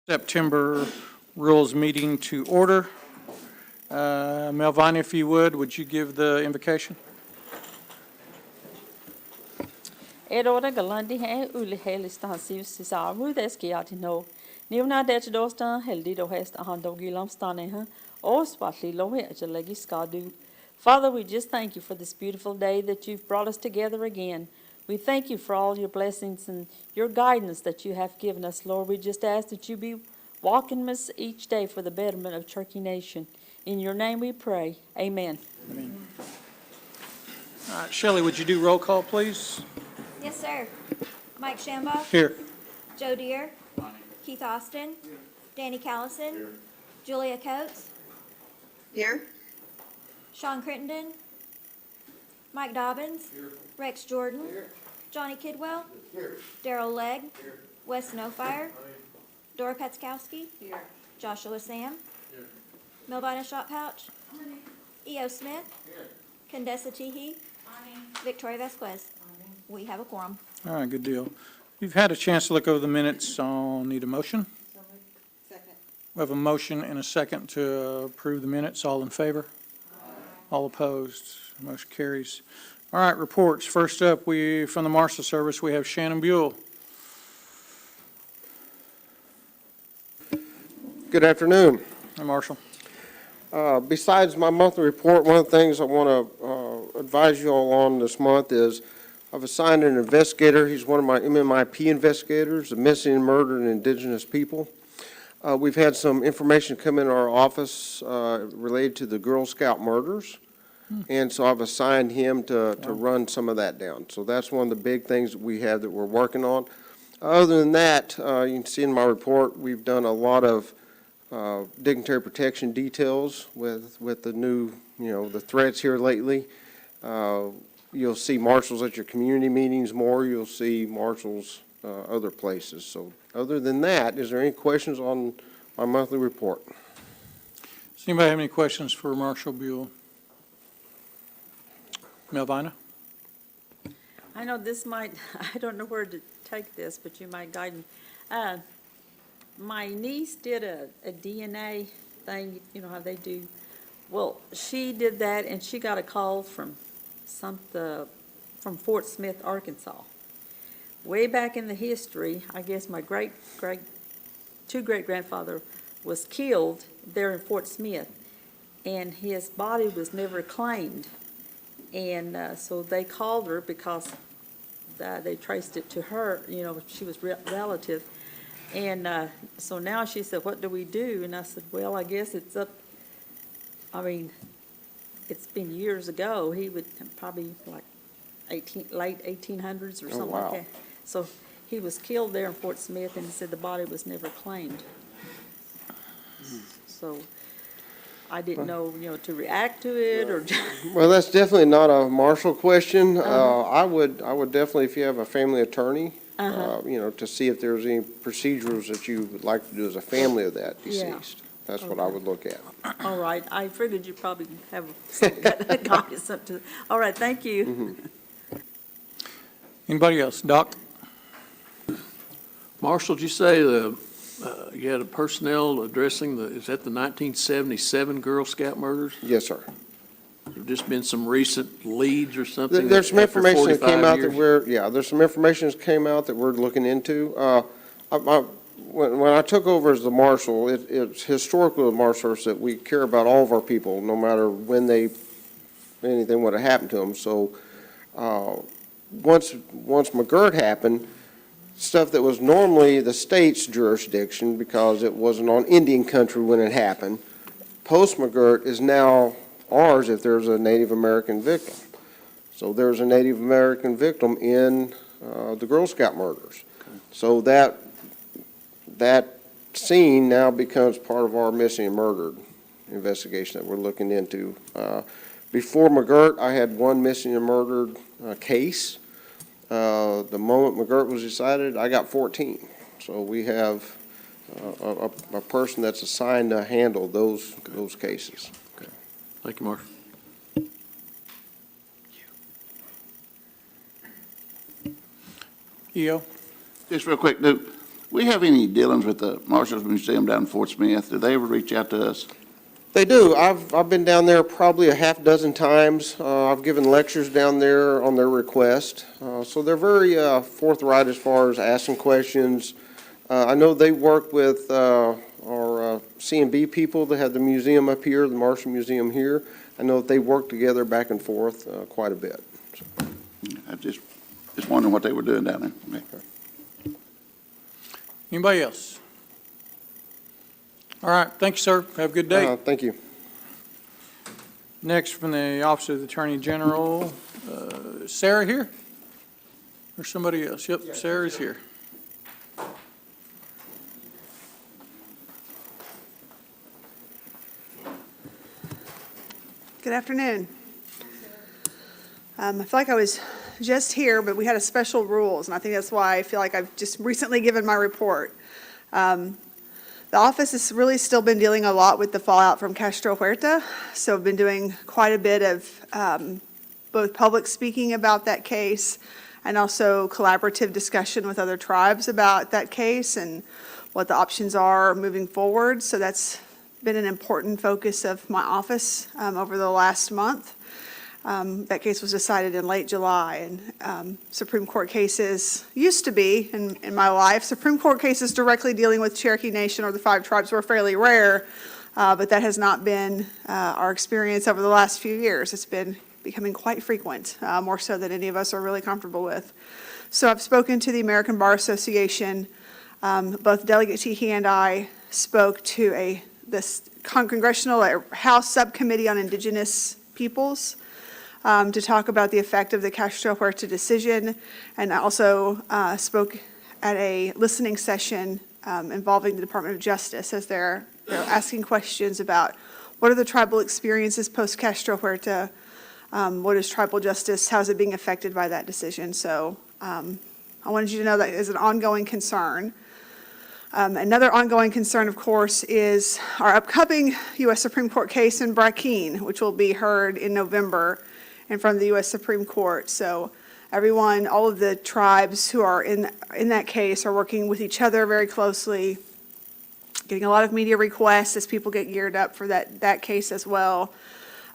September Rules meeting to order. Melvina, if you would you give the invocation? Edora galandi he uli helistan sivs samu deskiatino. Nivna detdostan heldido hest ahando gilamstane oswatli lohe skadu. Father, we just thank you for this beautiful day that you've brought us together again. We thank you for all your blessings and your guidance that you have given us, Lord. We just ask that you be walking us each day for the betterment of Turkey Nation. In your name we pray. Amen. Amen. All right, Shelley, would you do roll call, please? Yes, sir. Mike Shambaugh. Here. Joe Deere. Keith Austin. Danny Callison. Julia Coates. Here. Sean Crittenden. Mike Dobbins. Rex Jordan. Johnny Kidwell. Daryl Legg. Wes Snowfire. Dora Petzkowski. Joshua Sam. Melvina Shotpouch. E.O. Smith. Condessa Teehee. Victoria Vasquez. We have a quorum. All right, good deal. You've had a chance to look over the minutes. I'll need a motion. Second. We have a motion and a second to approve the minutes. All in favor? All opposed? Motion carries. All right, reports. First up, from the Marshal Service, we have Shannon Buell. Good afternoon. Hi, Marshal. Besides my monthly report, one of the things I want to advise you all on this month is I've assigned an investigator. He's one of my MMIP investigators, the missing and murdered indigenous people. We've had some information come in our office related to the Girl Scout murders, and so I've assigned him to run some of that down. So that's one of the big things that we have that we're working on. Other than that, you can see in my report, we've done a lot of dignitary protection details with the new, the threats here lately. You'll see marshals at your community meetings more. You'll see marshals other places. So other than that, is there any questions on my monthly report? Does anybody have any questions for Marshal Buell? Melvina? I know this might, I don't know where to take this, but you might guide me. My niece did a DNA thing, you know how they do. Well, she did that and she got a call from from Fort Smith, Arkansas. Way back in the history, I guess my two great-grandfather was killed there in Fort Smith, and his body was never claimed. And so they called her because they traced it to her, she was relative. And so now she said, what do we do? And I said, well, I guess it's up, it's been years ago. He would probably like late 1800s or something like that. So he was killed there in Fort Smith, and he said the body was never claimed. So I didn't know, to react to it or. Well, that's definitely not a Marshal question. I would definitely, if you have a family attorney, to see if there's any procedures that you would like to do as a family of that deceased. That's what I would look at. All right. I figured you probably have a copy of something. All right. Thank you. Anybody else? Doc? Marshal, did you say you had a personnel addressing is that the 1977 Girl Scout murders? Yes, sir. There's just been some recent leads or something? There's some information that came out that years? there's some information that came out that we're looking into. When I took over as the Marshal, it's historically the Marshal Service that we care about all of our people, no matter when anything would have happened to them. So once McGirt happened, stuff that was normally the state's jurisdiction because it wasn't on Indian country when it happened, post-McGirt is now ours if there's a Native American victim. So there's a Native American victim in the Girl Scout murders. Okay. So that scene now becomes part of our missing and murdered investigation that we're looking into. Before McGirt, I had one missing and murdered case. The moment McGirt was decided, I got 14. So we have a person that's assigned to handle those cases. Okay. Thank you, Marshal. EO? Just real quick, we have any dealings with the Marshals Museum down in Fort Smith? Do they ever reach out to us? They do. I've been down there probably a half dozen times. I've given lectures down there on their request. So they're very forthright as far as asking questions. I know they work with our C&B people that have the museum up here, the Marshal Museum here. I know that they work together back and forth quite a bit. I just wondering what they were doing down there. Okay. Anybody else? All right, thank you, sir. Have a good day. Thank you. Next, from the Office of the Attorney General, Sarah here? Or somebody else? Yep, Sarah's here. Good afternoon. I feel like I was just here, but we had a special rules, and I think that's why I feel like I've just recently given my report. The office has really still been dealing a lot with the fallout from Castro Huerta, so I've been doing quite a bit of both public speaking about that case and also collaborative discussion with other tribes about that case and what the options are moving forward. So that's been an important focus of my office over the last month. That case was decided in late July, and Supreme Court cases used to be, in my life, Supreme Court cases directly dealing with Cherokee Nation or the 5 tribes were fairly rare, but that has not been our experience over the last few years. It's been becoming quite frequent, more so than any of us are really comfortable with. So I've spoken to the American Bar Association. Both Delegate Teehee and I spoke to this Congressional House Subcommittee on Indigenous Peoples to talk about the effect of the Castro Huerta decision, and also spoke at a listening session involving the Department of Justice as they're asking questions about what are the tribal experiences post-Castro Huerta, what is tribal justice, how is it being affected by that decision. So I wanted you to know that is an ongoing concern. Another ongoing concern, of course, is our upcoming U.S. Supreme Court case in Brackeen, which will be heard in November in front of the U.S. Supreme Court. So everyone, all of the tribes who are in that case are working with each other very closely, getting a lot of media requests as people get geared up for that case as well.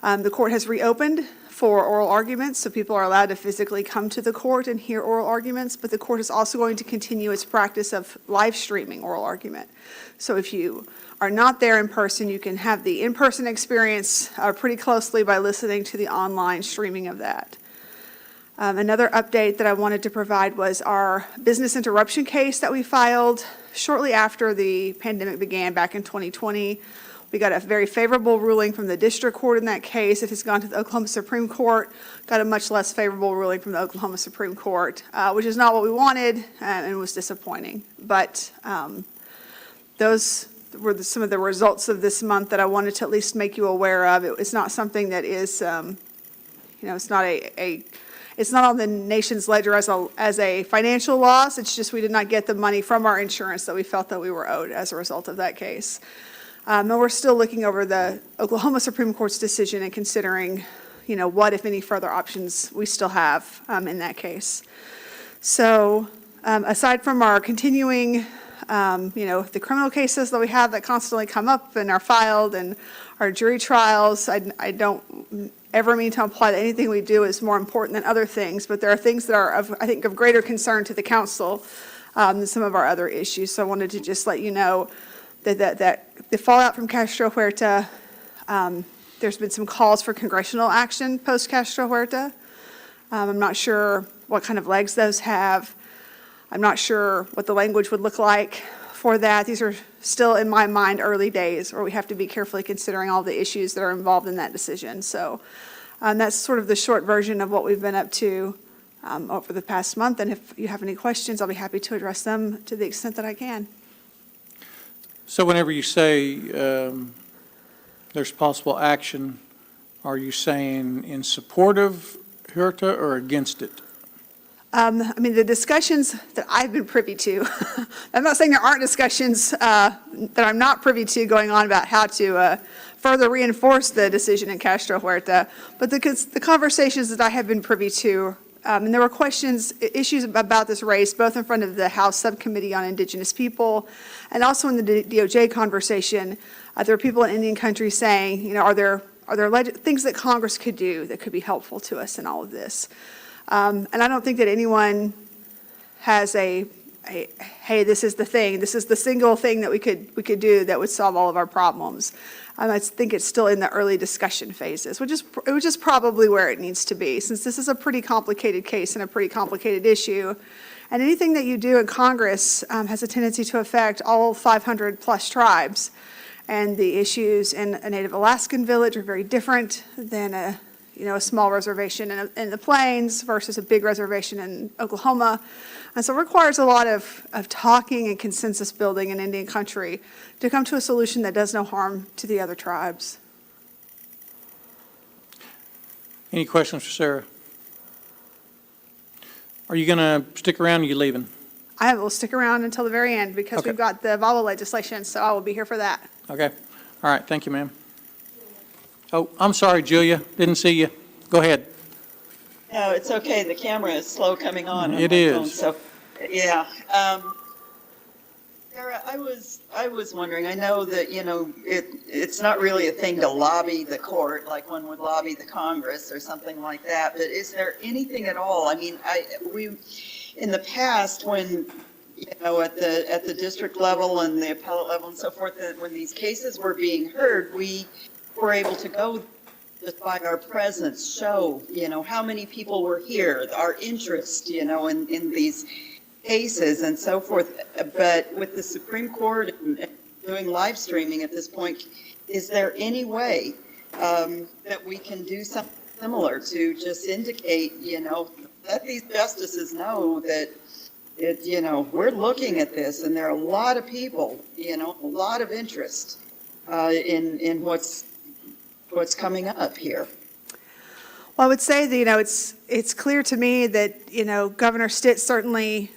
The court has reopened for oral arguments, so people are allowed to physically come to the court and hear oral arguments, but the court is also going to continue its practice of live streaming oral argument. So if you are not there in person, you can have the in-person experience pretty closely by listening to the online streaming of that. Another update that I wanted to provide was our business interruption case that we filed shortly after the pandemic began back in 2020. We got a very favorable ruling from the district court in that case. It has gone to the Oklahoma Supreme Court, got a much less favorable ruling from the Oklahoma Supreme Court, which is not what we wanted and was disappointing. But those were some of the results of this month that I wanted to at least make you aware of. It's not something that is, it's not it's not on the nation's ledger as a financial loss. It's just we did not get the money from our insurance that we felt that we were owed as a result of that case. And we're still looking over the Oklahoma Supreme Court's decision and considering, what, if any, further options we still have in that case. So aside from our continuing, the criminal cases that we have that constantly come up and are filed and our jury trials, I don't ever mean to imply that anything we do is more important than other things, but there are things that are, I think, of greater concern to the council than some of our other issues. So I wanted to just let you know that the fallout from Castro Huerta, there's been some calls for congressional action post-Castro Huerta. I'm not sure what kind of legs those have. I'm not sure what the language would look like for that. These are still, in my mind, early days where we have to be carefully considering all the issues that are involved in that decision. So that's sort of the short version of what we've been up to over the past month. And if you have any questions, I'll be happy to address them to the extent that I can. So whenever you say there's possible action, are you saying in support of Huerta or against it? The discussions that I've been privy to, I'm not saying there aren't discussions that I'm not privy to going on about how to further reinforce the decision in Castro Huerta, but the conversations that I have been privy to And there were issues about this race, both in front of the House Subcommittee on Indigenous People and also in the DOJ conversation. There were people in Indian country saying, you know, are there things that Congress could do that could be helpful to us in all of this? And I don't think that anyone has hey, this is the thing, this is the single thing that we could do that would solve all of our problems. I think it's still in the early discussion phases, which is probably where it needs to be, since this is a pretty complicated case and a pretty complicated issue. And anything that you do in Congress has a tendency to affect all 500-plus tribes. And the issues in a Native Alaskan village are very different than a small reservation in the plains versus a big reservation in Oklahoma. And so it requires a lot of talking and consensus building in Indian country to come to a solution that does no harm to the other tribes. Any questions for Sarah? Are you going to stick around or are you leaving? I will stick around until the very end because Okay. we've got the VAWA legislation, so I will be here for that. Okay. All right. Thank you, ma'am. Oh, I'm sorry, Julia. Didn't see you. Go ahead. No, it's okay. The camera is slow coming on. It my is. phone, so, yeah. Sarah, I was wondering, I know that, it's not really a thing to lobby the court like one would lobby the Congress or something like that, but is there anything at all? I mean, in the past when, at the district level and the appellate level and so forth, when these cases were being heard, we were able to go just by our presence, show, how many people were here, our interest, in these cases and so forth. But with the Supreme Court and doing live streaming at this point, is there any way that we can do something similar to just indicate, let these justices know that we're looking at this and there are a lot of people, a lot of interest in what's coming up here? Well, I would say that, it's clear to me that, Governor Stitt certainly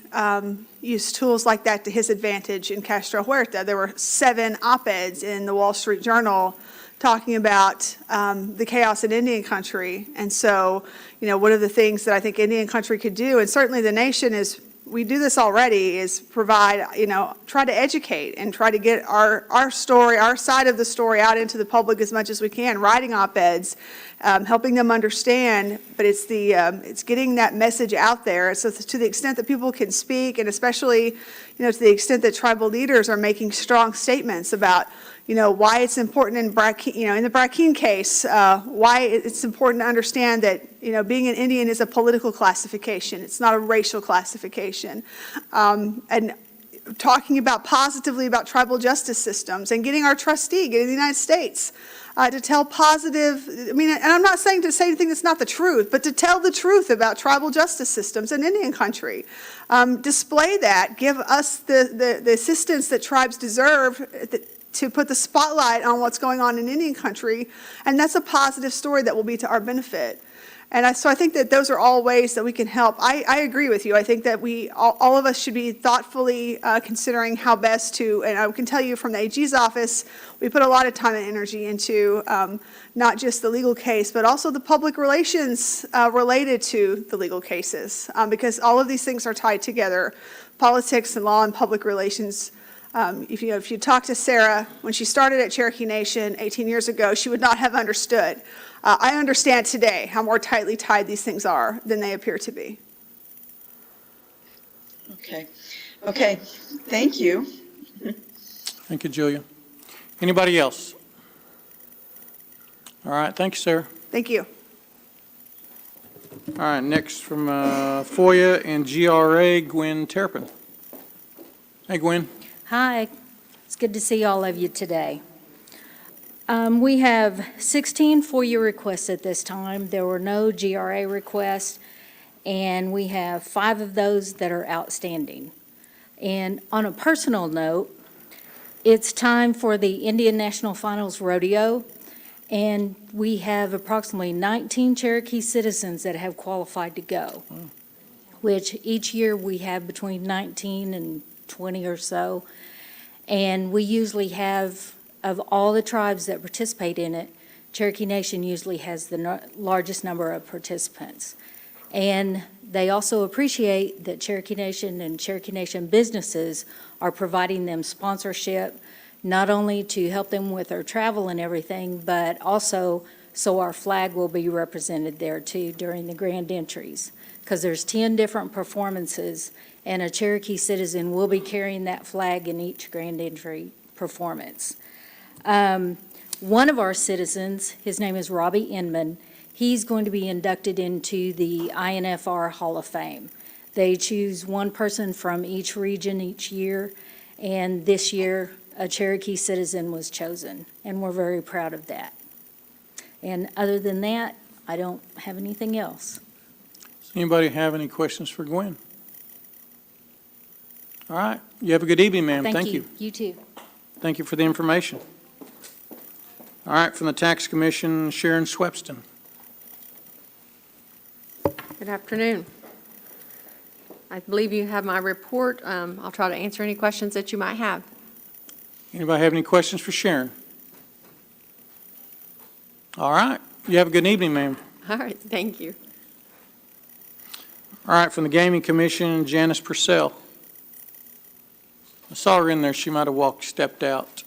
used tools like that to his advantage in Castro Huerta. There were 7 op-eds in the Wall Street Journal talking about the chaos in Indian country. And so, one of the things that I think Indian country could do, and certainly the nation we do this already, is provide, try to educate and try to get our story, our side of the story out into the public as much as we can, writing op-eds, helping them understand, but it's getting that message out there. So to the extent that people can speak, and especially, to the extent that tribal leaders are making strong statements about, why it's important in the Brackeen case, why it's important to understand that, being an Indian is a political classification. It's not a racial classification. And talking positively about tribal justice systems and getting our trustee, getting the United States to tell positive, and I'm not saying to say anything that's not the truth, but to tell the truth about tribal justice systems in Indian country. Display that, give us the assistance that tribes deserve to put the spotlight on what's going on in Indian country, and that's a positive story that will be to our benefit. And so I think that those are all ways that we can help. I agree with you. I think that all of us should be thoughtfully considering how best to, and I can tell you from the AG's office, we put a lot of time and energy into not just the legal case, but also the public relations related to the legal cases, because all of these things are tied together, politics and law and public relations. If you talk to Sarah, when she started at Cherokee Nation 18 years ago, she would not have understood. I understand today how more tightly tied these things are than they appear to be. Okay. Thank you. Thank you, Julia. Anybody else? All right. Thank you, Sarah. Thank you. All right. Next from FOIA and GRA, Gwen Terrapin. Hey, Gwen. Hi, it's good to see all of you today. We have 16 FOIA requests at this time. There were no GRA requests, and we have 5 of those that are outstanding. And on a personal note, it's time for the Indian National Finals Rodeo, and we have approximately 19 Cherokee citizens that have qualified to go, which each year we have between 19 and 20 or so. And we usually have, of all the tribes that participate in it, Cherokee Nation usually has the largest number of participants. And they also appreciate that Cherokee Nation and Cherokee Nation businesses are providing them sponsorship, not only to help them with their travel and everything, but also so our flag will be represented there too during the grand entries. Because there's 10 different performances, and a Cherokee citizen will be carrying that flag in each grand entry performance. One of our citizens, his name is Robbie Inman, he's going to be inducted into the INFR Hall of Fame. They choose one person from each region each year, and this year, a Cherokee citizen was chosen, and we're very proud of that. And other than that, I don't have anything else. Does anybody have any questions for Gwen? All right. You have a good evening, ma'am. Thank you. You too. Thank you for the information. All right, from the Tax Commission, Sharon Swepston. Good afternoon. I believe you have my report. I'll try to answer any questions that you might have. Anybody have any questions for Sharon? All right. You have a good evening, ma'am. All right, thank you. All right, from the Gaming Commission, Janice Purcell. I saw her in there. She might have stepped out.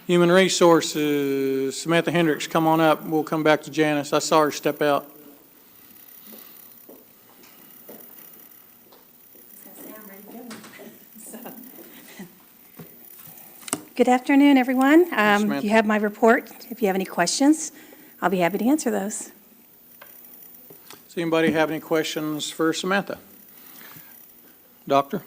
Human Resources, Samantha Hendricks, come on up. We'll come back to Janice. I saw her step out. Good afternoon, everyone. Samantha. You have my report. If you have any questions, I'll be happy to answer those. Does anybody have any questions for Samantha? Doctor?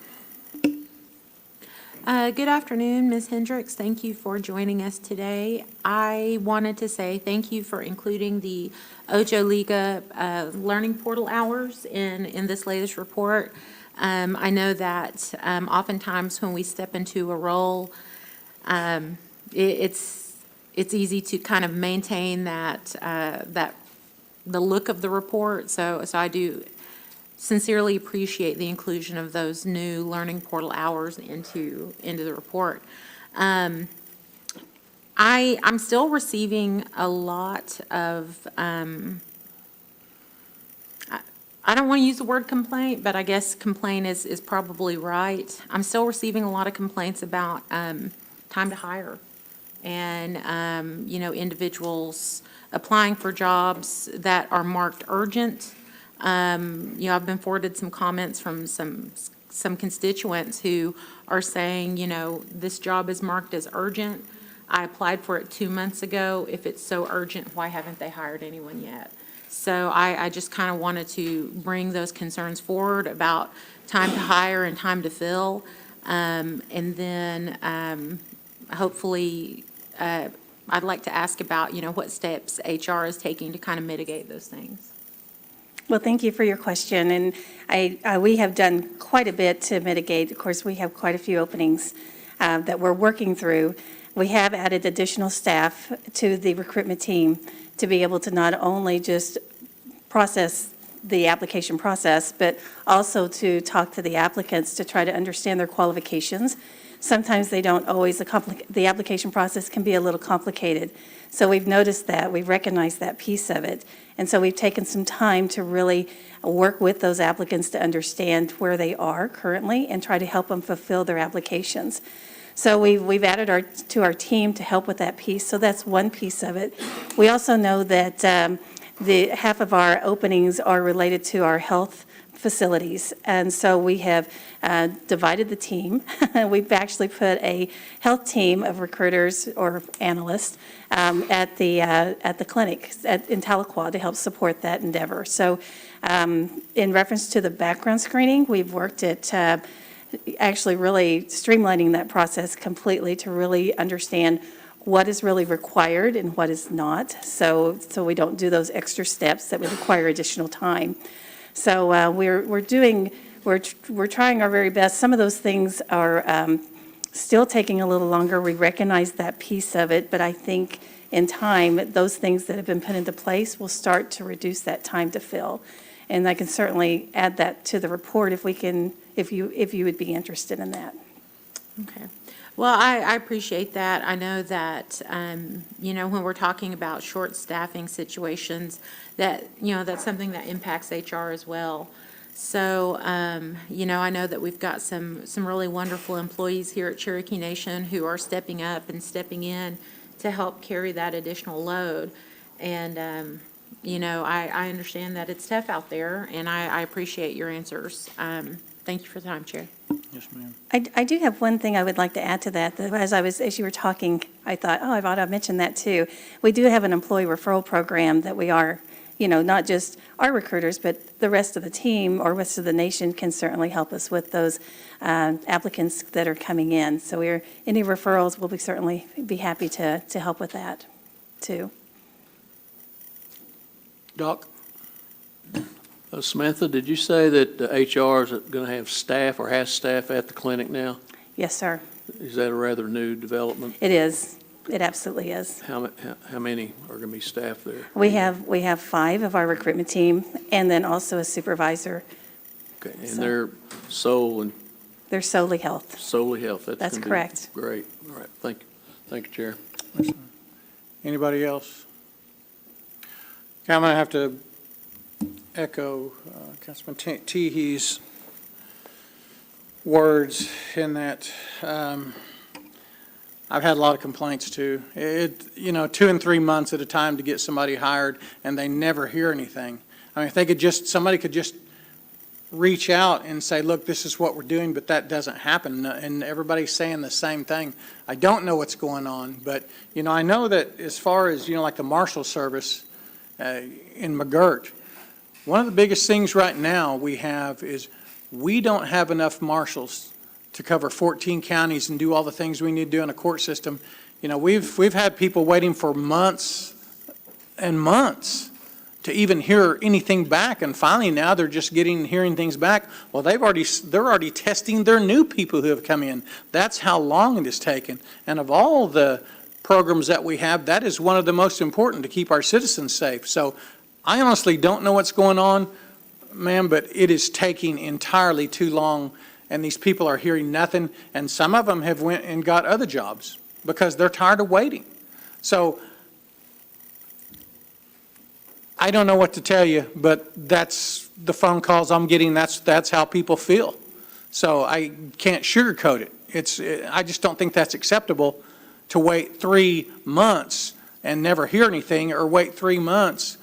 Good afternoon, Ms. Hendricks. Thank you for joining us today. I wanted to say thank you for including the Ojo Liga Learning Portal hours in this latest report. I know that oftentimes when we step into a role, it's easy to kind of maintain that the look of the report. So I do sincerely appreciate the inclusion of those new learning portal hours into the report. I'm still receiving a lot of, I don't want to use the word complaint, but I guess complaint is probably right. I'm still receiving a lot of complaints about time to hire and, individuals applying for jobs that are marked urgent. I've been forwarded some comments from some constituents who are saying, this job is marked as urgent. I applied for it 2 months ago. If it's so urgent, why haven't they hired anyone yet? So I just kind of wanted to bring those concerns forward about time to hire and time to fill. And then hopefully I'd like to ask about, what steps HR is taking to kind of mitigate those things. Well, thank you for your question, and we have done quite a bit to mitigate. Of course, we have quite a few openings that we're working through. We have added additional staff to the recruitment team to be able to not only just process the application process, but also to talk to the applicants to try to understand their qualifications. Sometimes they don't always, the application process can be a little complicated. So we've noticed that, we've recognized that piece of it. And so we've taken some time to really work with those applicants to understand where they are currently and try to help them fulfill their applications. So we've added to our team to help with that piece. So that's one piece of it. We also know that the half of our openings are related to our health facilities. And so we have divided the team. We've actually put a health team of recruiters or analysts at the clinic in Tahlequah to help support that endeavor. So in reference to the background screening, we've worked at actually really streamlining that process completely to really understand what is really required and what is not. So we don't do those extra steps that would require additional time. So we're trying our very best. Some of those things are still taking a little longer. We recognize that piece of it, but I think in time, those things that have been put into place will start to reduce that time to fill. And I can certainly add that to the report if you would be interested in that. Okay. Well, I appreciate that. I know that, when we're talking about short staffing situations, that, that's something that impacts HR as well. So, I know that we've got some really wonderful employees here at Cherokee Nation who are stepping up and stepping in to help carry that additional load. And, I understand that it's tough out there, and I appreciate your answers. Thank you for the time, Chair. Yes, ma'am. I do have one thing I would like to add to that. As you were talking, I thought, oh, I ought to have mentioned that too. We do have an employee referral program that we are, not just our recruiters, but the rest of the team or rest of the nation can certainly help us with those applicants that are coming in. So any referrals, we'll certainly be happy to help with that too. Doc? Samantha, did you say that HR is going to have staff or has staff at the clinic now? Yes, sir. Is that a rather new development? It is. It absolutely is. How many are going to be staff there? We have 5 of our recruitment team and then also a supervisor. Okay, and So- they're They're solely health. solely health? That's gonna be correct. Great. All right. Thank you, Chair. Anybody else? Okay, I'm going to have to echo Councilman Teehee's words in that I've had a lot of complaints too. 2 and 3 months at a time to get somebody hired and they never hear anything. I mean, if they could somebody could just reach out and say, look, this is what we're doing, but that doesn't happen. And everybody's saying the same thing. I don't know what's going on, but, I know that as far as, like the Marshal service in McGirt, one of the biggest things right now we have is we don't have enough marshals to cover 14 counties and do all the things we need to do in a court system. We've had people waiting for months and months to even hear anything back, and finally now they're just hearing things back. Well, they're already testing their new people who have come in. That's how long it has taken. And of all the programs that we have, that is one of the most important to keep our citizens safe. So I honestly don't know what's going on, ma'am, but it is taking entirely too long, and these people are hearing nothing, and some of them have went and got other jobs because they're tired of waiting. So I don't know what to tell you, but that's the phone calls I'm getting. That's how people feel. So I can't sugarcoat it. I just don't think that's acceptable to wait 3 months and never hear anything, or wait 3 months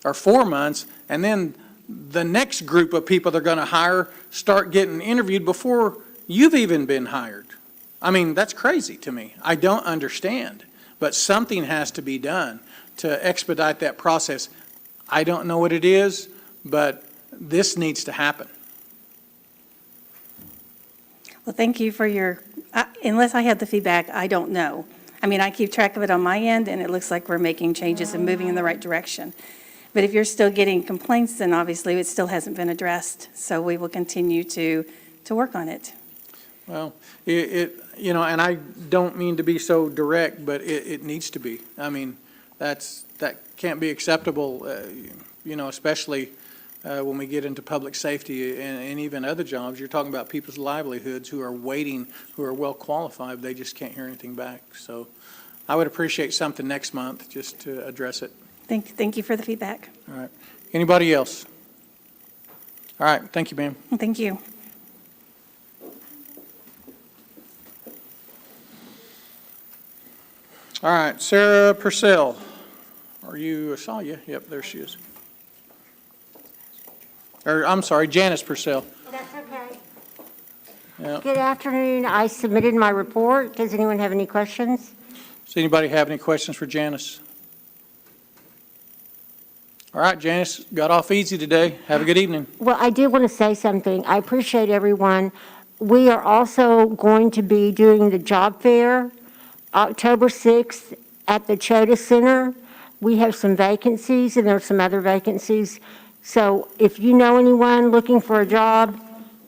or 4 months, and then the next group of people they're going to hire start getting interviewed before you've even been hired. I mean, that's crazy to me. I don't understand, but something has to be done to expedite that process. I don't know what it is, but this needs to happen. Well, thank you for unless I have the feedback, I don't know. I mean, I keep track of it on my end, and it looks like we're making changes and moving in the right direction. But if you're still getting complaints, then obviously it still hasn't been addressed. So we will continue to work on it. Well, and I don't mean to be so direct, but it needs to be. I mean, that can't be acceptable, especially when we get into public safety and even other jobs. You're talking about people's livelihoods who are waiting, who are well qualified. They just can't hear anything back. So I would appreciate something next month just to address it. Thank you for the feedback. All right. Anybody else? All right. Thank you, ma'am. Thank you. All right. Sarah Purcell. I saw you. Yep, there she is. I'm sorry, Janice Purcell. That's okay. Yeah. Good afternoon. I submitted my report. Does anyone have any questions? Does anybody have any questions for Janice? All right, Janice, got off easy today. Have a good evening. Well, I did want to say something. I appreciate everyone. We are also going to be doing the job fair October 6th at the Chota Center. We have some vacancies, and there are some other vacancies. So if you know anyone looking for a job,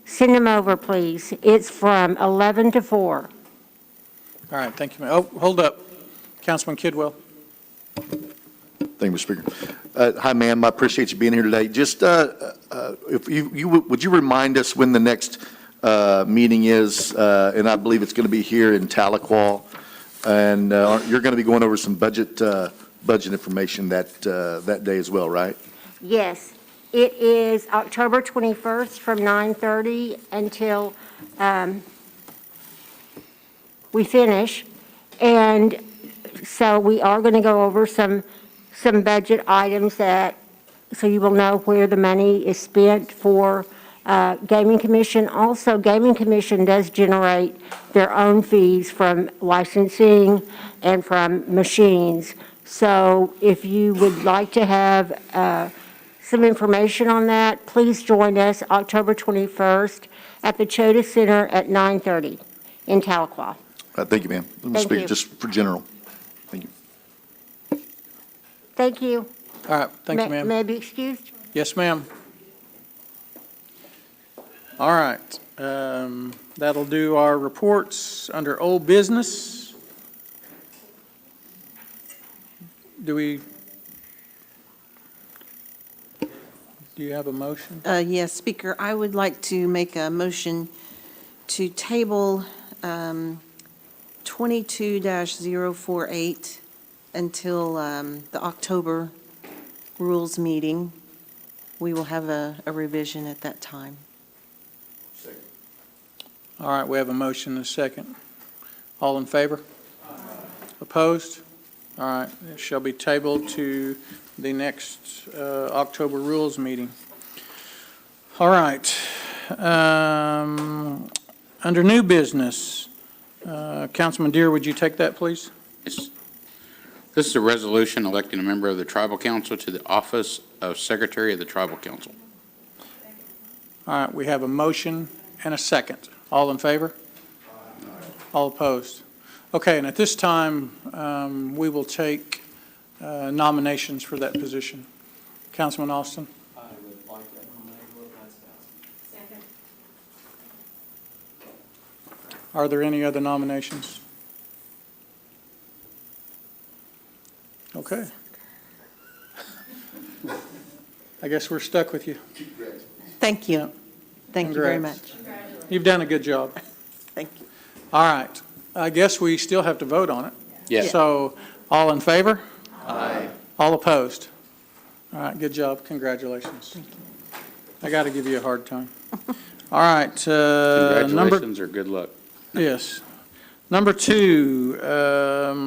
send them over, please. It's from 11 to 4. All right, thank you, ma'am. Oh, hold up. Councilman Kidwell. Thank you, Mr. Speaker. Hi, ma'am. I appreciate you being here today. Just, if would you remind us when the next meeting is, and I believe it's going to be here in Tahlequah. And you're going to be going over some budget information that day as well, right? Yes, it is October 21st from 9:30 until we finish. And so we are going to go over some budget items so you will know where the money is spent for Gaming Commission. Also, Gaming Commission does generate their own fees from licensing and from machines. So if you would like to have some information on that, please join us October 21st at the Chota Center at 9:30 in Tahlequah. Thank you, ma'am. I'm Thank speaking you. just for general. Thank you. Thank you. All right, thank you, ma'am. May I be excused? Yes, ma'am. All right, that'll do our reports under old business. Do you have a motion? Yes, Speaker, I would like to make a motion to table 22-048 until the October rules meeting. We will have a revision at that time. All right, we have a motion and a second. All in favor? Opposed? All right, it shall be tabled to the next October rules meeting. All right. Under new business, Councilman Deere, would you take that, please? Yes. This is a resolution electing a member of the Tribal Council to the office of Secretary of the Tribal Council. All right, we have a motion and a second. All in favor? All opposed? Okay, and at this time, we will take nominations for that position. Councilman Austin? I would like to nominate Will Pascal. Second. Are there any other nominations? Okay. I guess we're stuck with you. Thank you. Thank you very much. You've done a good job. Thank you. All right. I guess we still have to vote on it. Yes. So, all in favor? Aye. All opposed? All right, good job. Congratulations. Thank you. I got to give you a hard time. All right. Congratulations or good luck. Yes. Number 2,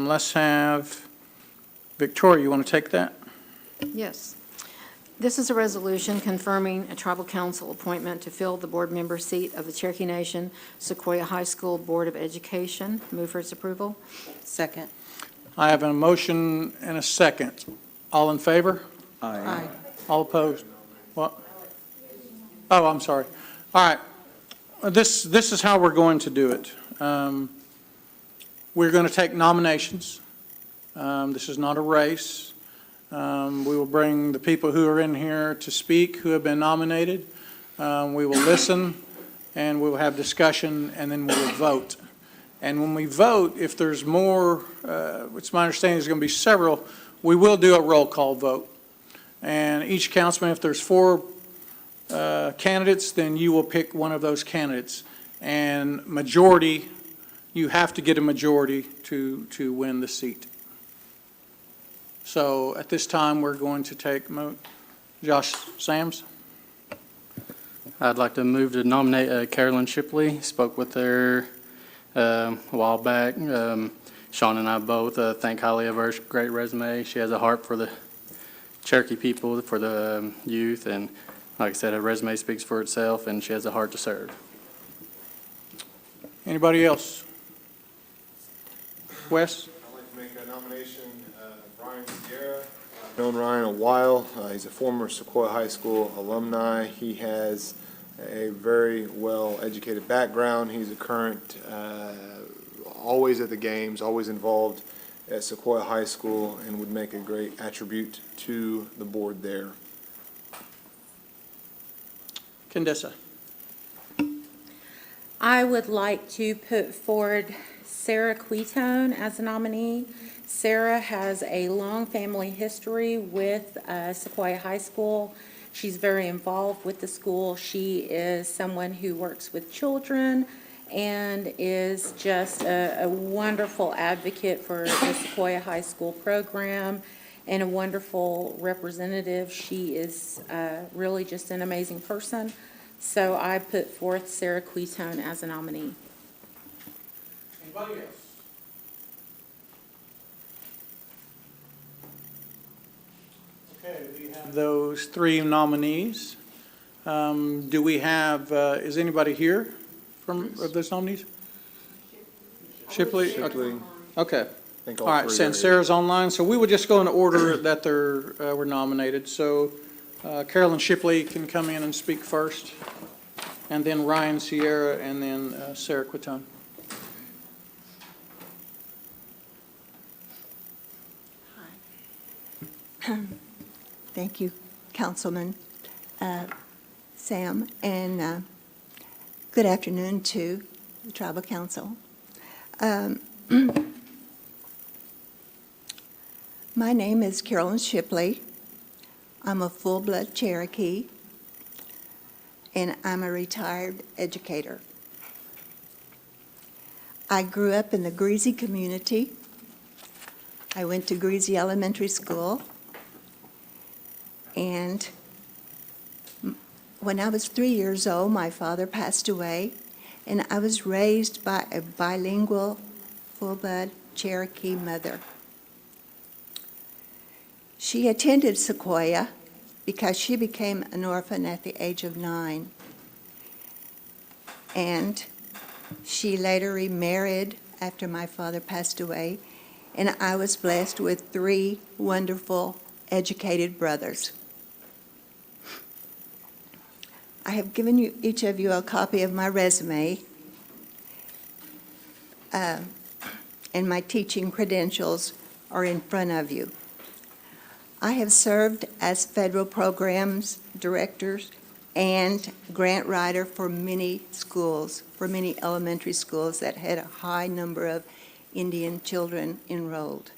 let's have Victoria, you want to take that? Yes. This is a resolution confirming a tribal council appointment to fill the board member seat of the Cherokee Nation Sequoia High School Board of Education. Move for its approval. Second. I have a motion and a second. All in favor? Aye. All opposed? What? Oh, I'm sorry. All right. This is how we're going to do it. We're going to take nominations. This is not a race. We will bring the people who are in here to speak who have been nominated. We will listen, and we will have discussion, and then we will vote. And when we vote, if there's more, it's my understanding there's going to be several, we will do a roll call vote. And each councilman, if there's 4 candidates, then you will pick one of those candidates. And majority, you have to get a majority to win the seat. So at this time, we're going to take Josh Sams. I'd like to move to nominate Carolyn Shipley. Spoke with her a while back. Sean and I both think highly of her great resume. She has a heart for the Cherokee people, for the youth, and like I said, her resume speaks for itself, and she has a heart to serve. Anybody else? Wes? I'd like to make a nomination, Ryan Sierra. I've known Ryan a while. He's a former Sequoia High School alumni. He has a very well-educated background. He's a current, always at the games, always involved at Sequoia High School, and would make a great attribute to the board there. Condessa. I would like to put forward Sarah Quitone as a nominee. Sarah has a long family history with Sequoia High School, She's very involved with the school. She is someone who works with children and is just a wonderful advocate for the Sequoia High School program and a wonderful representative. She is really just an amazing person. So I put forth Sarah Quitone as a nominee. Anybody else? Okay, we have those three nominees. Do we have, is anybody here from those nominees? Shipley? Shipley. Okay. I think All right, three are since here. Sarah's online, so we will just go in order that they're, were nominated. So Carolyn Shipley can come in and speak first, and then Ryan Sierra, and then Sarah Quitone. Thank you, Councilman Sam, and good afternoon to the Tribal Council. My name is Carolyn Shipley. I'm a full-blood Cherokee, and I'm a retired educator. I grew up in the Greasy community. I went to Greasy Elementary School. And when I was 3 years old, my father passed away, and I was raised by a bilingual, full-blood Cherokee mother. She attended Sequoia because she became an orphan at the age of 9. And she later remarried after my father passed away, and I was blessed with 3 wonderful, educated brothers. I have given you, each of you, a copy of my resume and my teaching credentials are in front of you. I have served as federal programs directors and grant writer for many schools, for many elementary schools that had a high number of Indian children enrolled.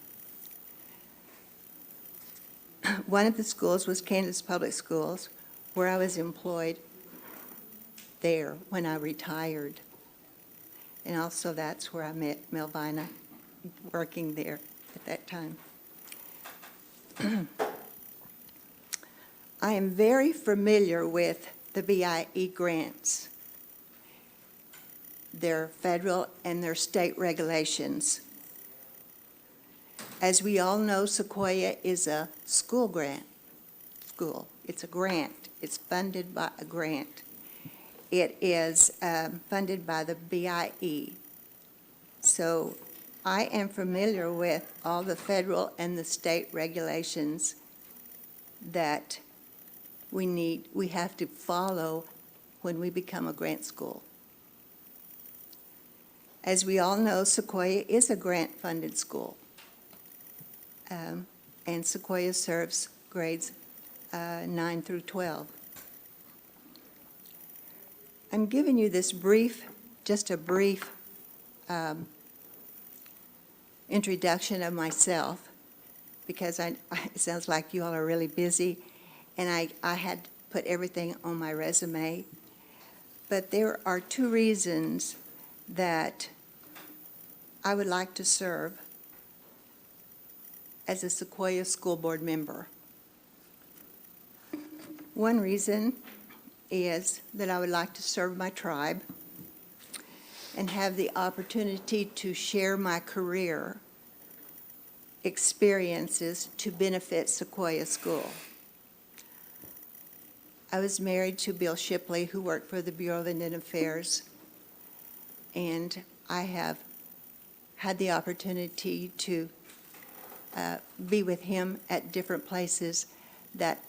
One of the schools was Kansas Public Schools, where I was employed there when I retired. And also that's where I met Melvina, working there at that time. I am very familiar with the BIE grants, their federal and their state regulations. As we all know, Sequoia is a school grant. It's a grant. It's funded by a grant. It is funded by the BIE. So I am familiar with all the federal and the state regulations that we have to follow when we become a grant school. As we all know, Sequoia is a grant-funded school. And Sequoia serves grades 9 through 12. I'm giving you this just a brief introduction of myself, because it sounds like you all are really busy, and I had put everything on my resume. But there are 2 reasons that I would like to serve as a Sequoia School Board member. One reason is that I would like to serve my tribe and have the opportunity to share my career experiences to benefit Sequoia School. I was married to Bill Shipley, who worked for the Bureau of Indian Affairs, and I have had the opportunity to be with him at different places that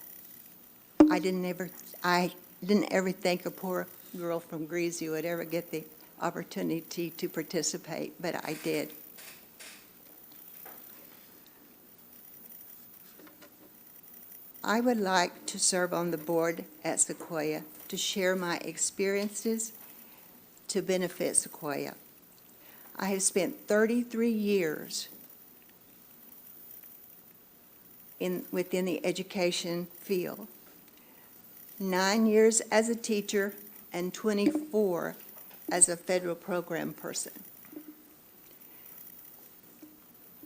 I didn't ever think a poor girl from Greasy would ever get the opportunity to participate, but I did. I would like to serve on the board at Sequoia to share my experiences to benefit Sequoia. I have spent 33 years within the education field. 9 years as a teacher, and 24 as a federal program person.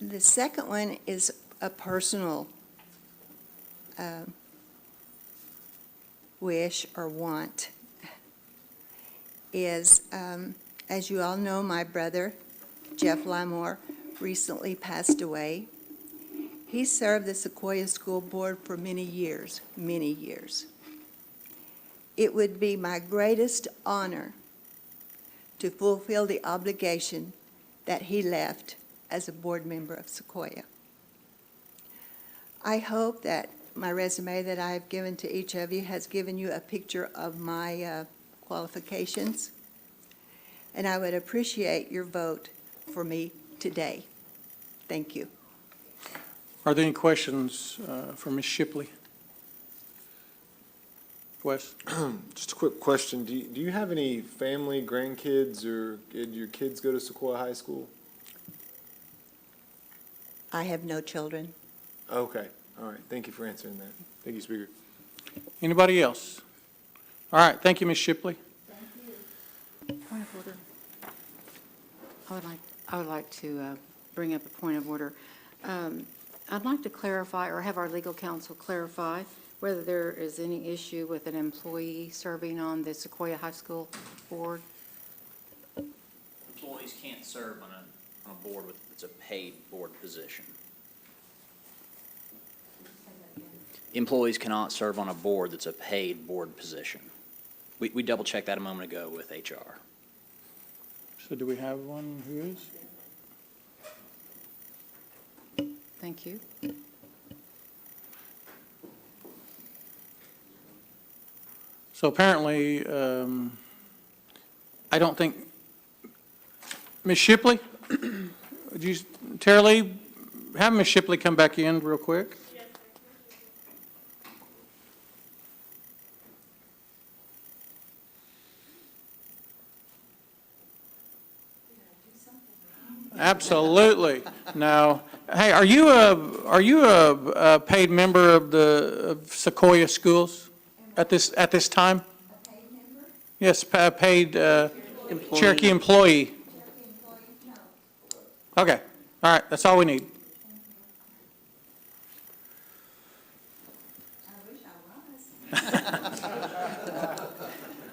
The second one is a personal wish or want, is, as you all know, my brother, Jeff Limore, recently passed away. He served the Sequoia School Board for many years, many years. It would be my greatest honor to fulfill the obligation that he left as a board member of Sequoia. I hope that my resume that I have given to each of you has given you a picture of my qualifications, and I would appreciate your vote for me today. Thank you. Are there any questions for Ms. Shipley? Wes? Just a quick question. Do you have any family, grandkids, or did your kids go to Sequoia High School? I have no children. Okay, all right. Thank you for answering that. Thank you, Speaker. Anybody else? All right, thank you, Ms. Shipley. Point of order. I would like to bring up a point of order. I'd like to clarify, or have our legal counsel clarify, whether there is any issue with an employee serving on the Sequoia High School board. Employees can't serve on a board it's a paid board position. Employees cannot serve on a board that's a paid board position. We double-checked that a moment ago with HR. So do we have one who is? Thank you. So apparently, I don't think, Ms. Shipley, would you, Tara Lee, have Ms. Shipley come back in real quick? Absolutely. No. Hey, are you a paid member of Sequoia Schools at this time? A paid member? Yes, a paid Cherokee employee. Okay. All right. That's all we need.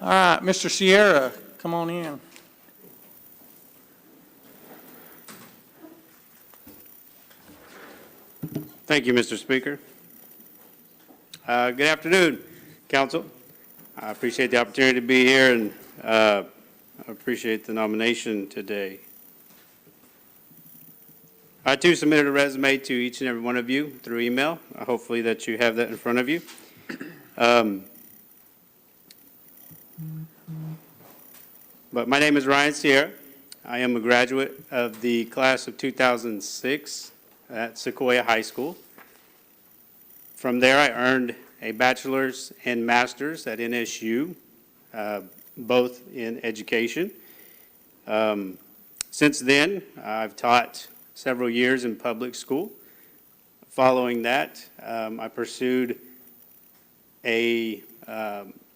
All right, Mr. Sierra, come on in. Thank you, Mr. Speaker. Good afternoon, Council. I appreciate the opportunity to be here, and I appreciate the nomination today. I, too, submitted a resume to each and every one of you through email. Hopefully that you have that in front of you. But my name is Ryan Sierra. I am a graduate of the class of 2006 at Sequoia High School. From there, I earned a bachelor's and master's at NSU, both in education. Since then, I've taught several years in public school. Following that, I pursued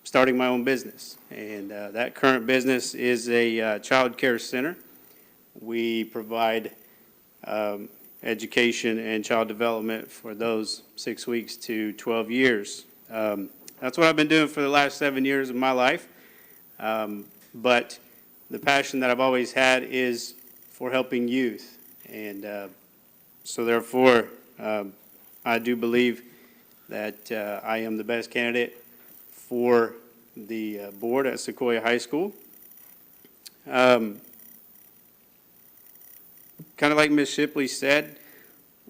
starting my own business, and that current business is a child care center. We provide education and child development for those 6 weeks to 12 years. That's what I've been doing for the last 7 years of my life. But the passion that I've always had is for helping youth. And so therefore, I do believe that I am the best candidate for the board at Sequoia High School. Kind of like Ms. Shipley said,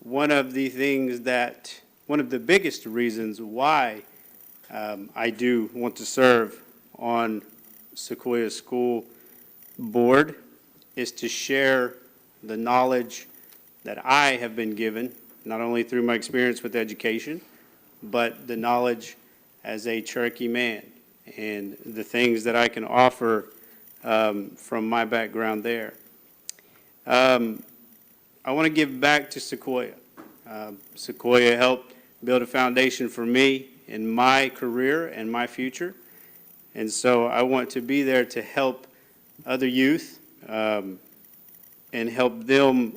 one of the biggest reasons why I do want to serve on Sequoia School Board is to share the knowledge that I have been given, not only through my experience with education, but the knowledge as a Cherokee man and the things that I can offer from my background there. I want to give back to Sequoia. Sequoia helped build a foundation for me in my career and my future. And so I want to be there to help other youth and help them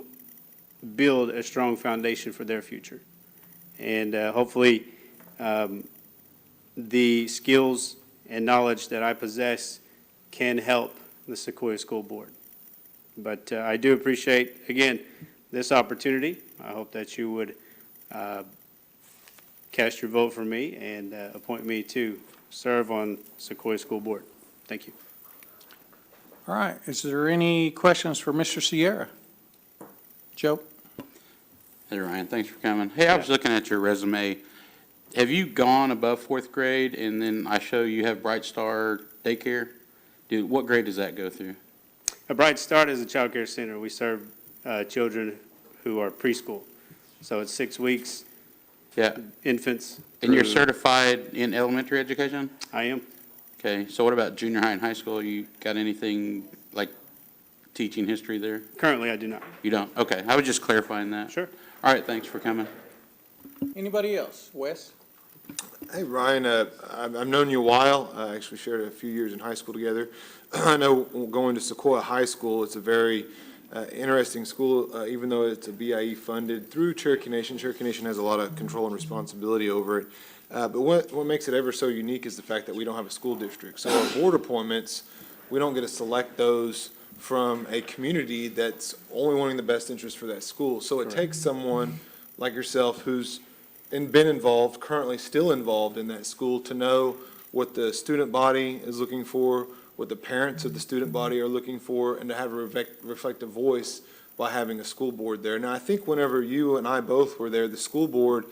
build a strong foundation for their future. And hopefully the skills and knowledge that I possess can help the Sequoia School Board. But I do appreciate, again, this opportunity. I hope that you would cast your vote for me and appoint me to serve on Sequoia School Board. Thank you. All right, is there any questions for Mr. Sierra? Joe? Hey, Ryan, thanks for coming. Hey, I was looking at your resume. Have you gone above fourth grade, and then I show you have Bright Star Daycare? What grade does that go through? A Bright Start is a child care center. We serve children who are preschool. So it's 6 weeks. Yeah. Infants. And you're through- certified in elementary education? I am. Okay, so what about junior high and high school? You got anything like teaching history there? Currently, I do not. You don't? Okay, I was just clarifying that. Sure. All right, thanks for coming. Anybody else? Wes? Hey, Ryan, I've known you a while. I actually shared a few years in high school together. I know going to Sequoia High School, it's a very interesting school, even though it's a BIE funded through Cherokee Nation. Cherokee Nation has a lot of control and responsibility over it. But what makes it ever so unique is the fact that we don't have a school district. So our board appointments, we don't get to select those from a community that's only wanting the best interest for that school. So it takes someone like yourself who's been involved, currently still involved in that school, to know what the student body is looking for, what the parents of the student body are looking for, and to have a reflective voice by having a school board there. Now, I think whenever you and I both were there, the school board,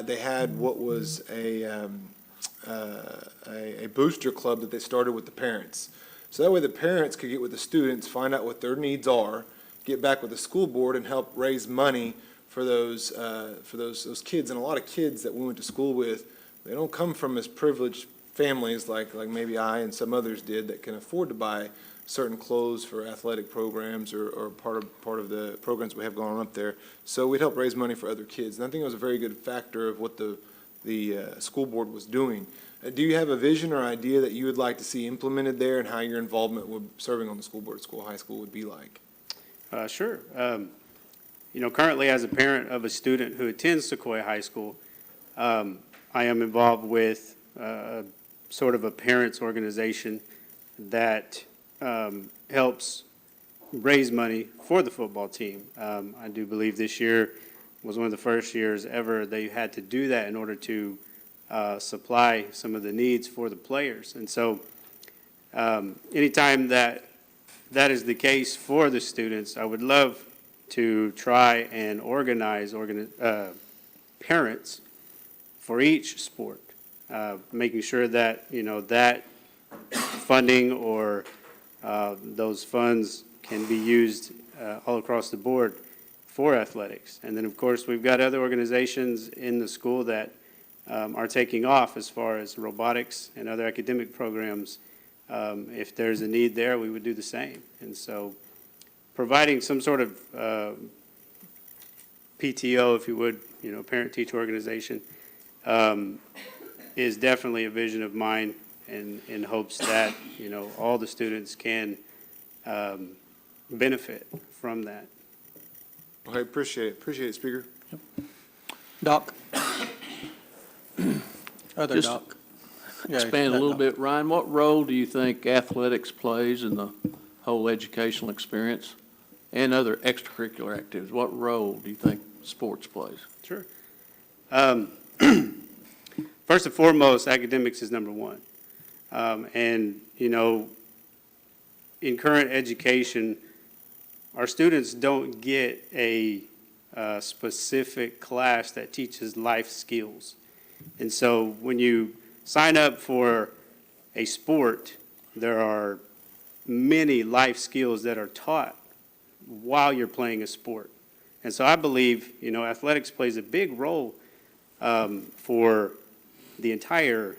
they had what was a booster club that they started with the parents. So that way the parents could get with the students, find out what their needs are, get back with the school board and help raise money for those kids. And a lot of kids that we went to school with, they don't come from as privileged families like maybe I and some others did that can afford to buy certain clothes for athletic programs or part of the programs we have going on up there. So we'd help raise money for other kids. And I think it was a very good factor of what the school board was doing. Do you have a vision or idea that you would like to see implemented there, and how your involvement with serving on the school board at Sequoia High School would be like? Sure. Currently as a parent of a student who attends Sequoia High School, I am involved with sort of a parents organization that helps raise money for the football team. I do believe this year was one of the first years ever they had to do that in order to supply some of the needs for the players. And so anytime that is the case for the students, I would love to try and organize parents for each sport, making sure that, that funding or those funds can be used all across the board for athletics. And then, of course, we've got other organizations in the school that are taking off as far as robotics and other academic programs. If there's a need there, we would do the same. And so providing some sort of PTO, if you would, parent-teacher organization, is definitely a vision of mine, and in hopes that, all the students can benefit from that. Okay, appreciate it. Appreciate it, Speaker. Doc? Other Just Doc? Expand a that little Doc. bit, Ryan, what role do you think athletics plays in the whole educational experience and other extracurricular activities? What role do you think sports plays? Sure. First and foremost, academics is number one. And, in current education, our students don't get a specific class that teaches life skills. And so when you sign up for a sport, there are many life skills that are taught while you're playing a sport. And so I believe, athletics plays a big role for the entire,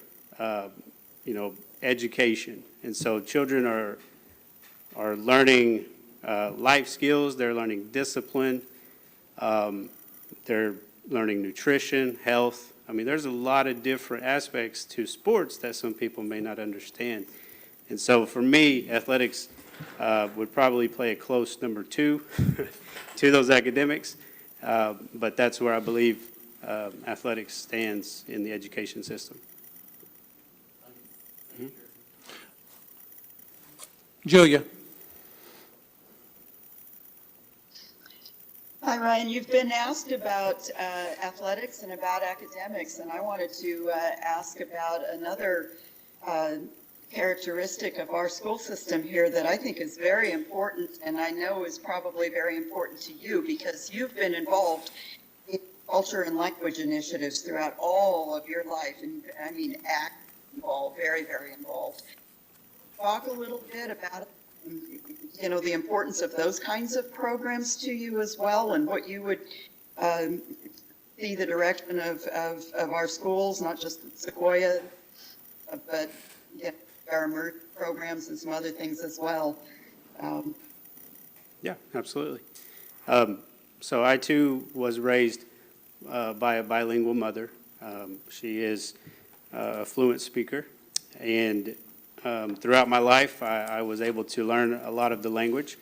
education. And so children are learning life skills, they're learning discipline, they're learning nutrition, health, I mean, there's a lot of different aspects to sports that some people may not understand. And so for me, athletics would probably play a close number 2 to those academics. But that's where I believe athletics stands in the education system. Julia? Hi, Ryan. You've been asked about athletics and about academics, and I wanted to ask about another characteristic of our school system here that I think is very important, and I know is probably very important to you because you've been involved in culture and language initiatives throughout all of your life, and I mean, involved, very, very involved. Talk a little bit about, you know, the importance of those kinds of programs to you as well, and what you would see the direction of our schools, not just Sequoia, but our emerging programs and some other things as well. Yeah, absolutely. So I too was raised by a bilingual mother. She is a fluent speaker, and throughout my life, I was able to learn a lot of the language.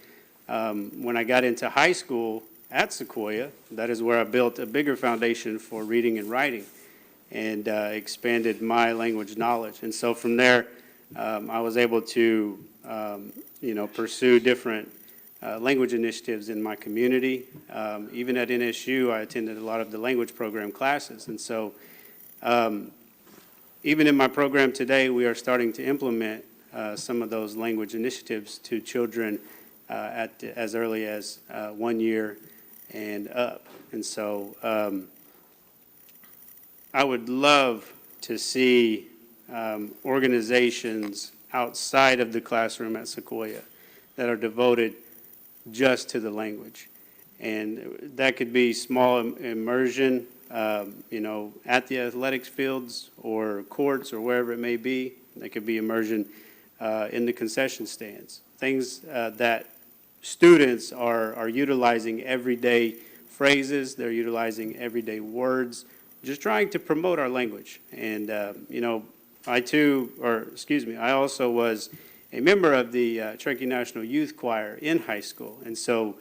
When I got into high school at Sequoia, that is where I built a bigger foundation for reading and writing and expanded my language knowledge. And so from there, I was able to, pursue different language initiatives in my community. Even at NSU, I attended a lot of the language program classes. And so even in my program today, we are starting to implement some of those language initiatives to children as early as 1 year and up. And so I would love to see organizations outside of the classroom at Sequoia that are devoted just to the language. And that could be small immersion, at the athletics fields or courts or wherever it may be. That could be immersion in the concession stands. Things that students are utilizing everyday phrases, they're utilizing everyday words, just trying to promote our language. And, I also was a member of the Cherokee National Youth Choir in high school. And so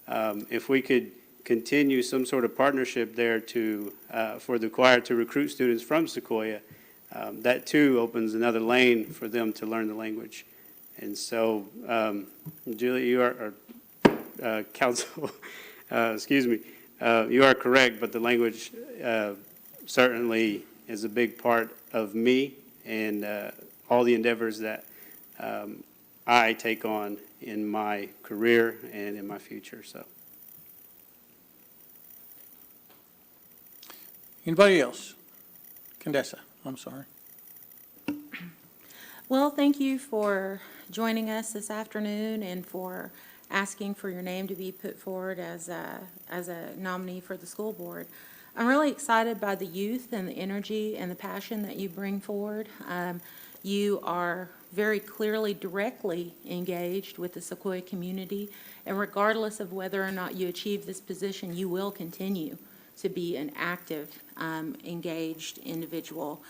if we could continue some sort of partnership there for the choir to recruit students from Sequoia, that too opens another lane for them to learn the language. And so, Julie, you are, counsel, you are correct, but the language certainly is a big part of me and all the endeavors that I take on in my career and in my future. So, Anybody else? Condessa, I'm sorry. Well, thank you for joining us this afternoon and for asking for your name to be put forward as a nominee for the school board. I'm really excited by the youth and the energy and the passion that you bring forward. You are very clearly, directly engaged with the Sequoia community, and regardless of whether or not you achieve this position, you will continue to be an active, engaged individual.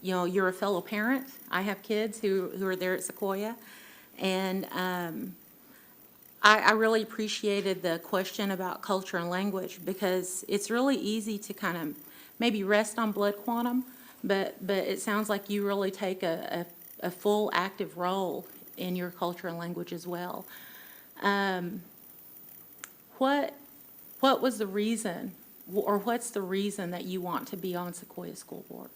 You're a fellow parent. I have kids who are there at Sequoia, and I really appreciated the question about culture and language, because it's really easy to kind of maybe rest on blood quantum, but it sounds like you really take a full active role in your culture and language as well. What was the reason, or what's the reason that you want to be on Sequoia School Board?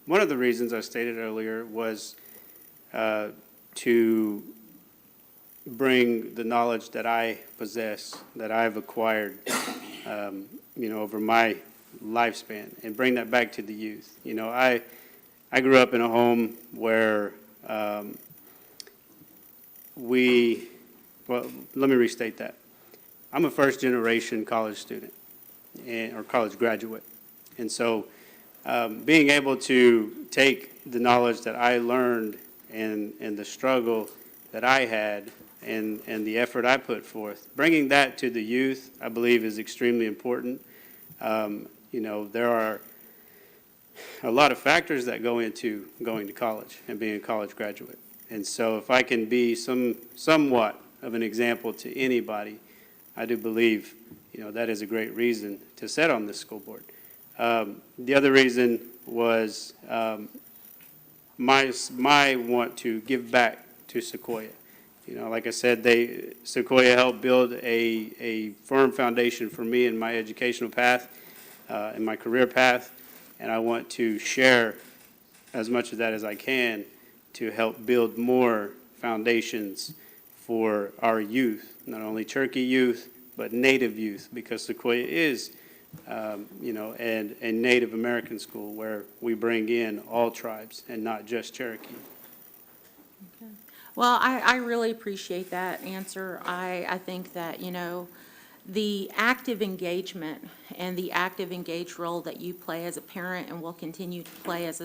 One of the reasons I stated earlier was to bring the knowledge that I possess, that I've acquired, over my lifespan, and bring that back to the youth. I grew up in a home where well, let me restate that. I'm a first-generation college student or college graduate. And so being able to take the knowledge that I learned and the struggle that I had and the effort I put forth. Bringing that to the youth, I believe, is extremely important. You know, there are a lot of factors that go into going to college and being a college graduate. And so if I can be somewhat of an example to anybody, I do believe, you know, that is a great reason to sit on this school board. The other reason was my want to give back to Sequoia. You know, like I said, Sequoia helped build a firm foundation for me in my educational path, in my career path, and I want to share as much of that as I can to help build more foundations for our youth, not only Cherokee youth, but Native youth, because Sequoia is, you know, a Native American school where we bring in all tribes and not just Cherokee. Well, I really appreciate that answer. I think that, you know, the active engagement and the active engaged role that you play as a parent and will continue to play as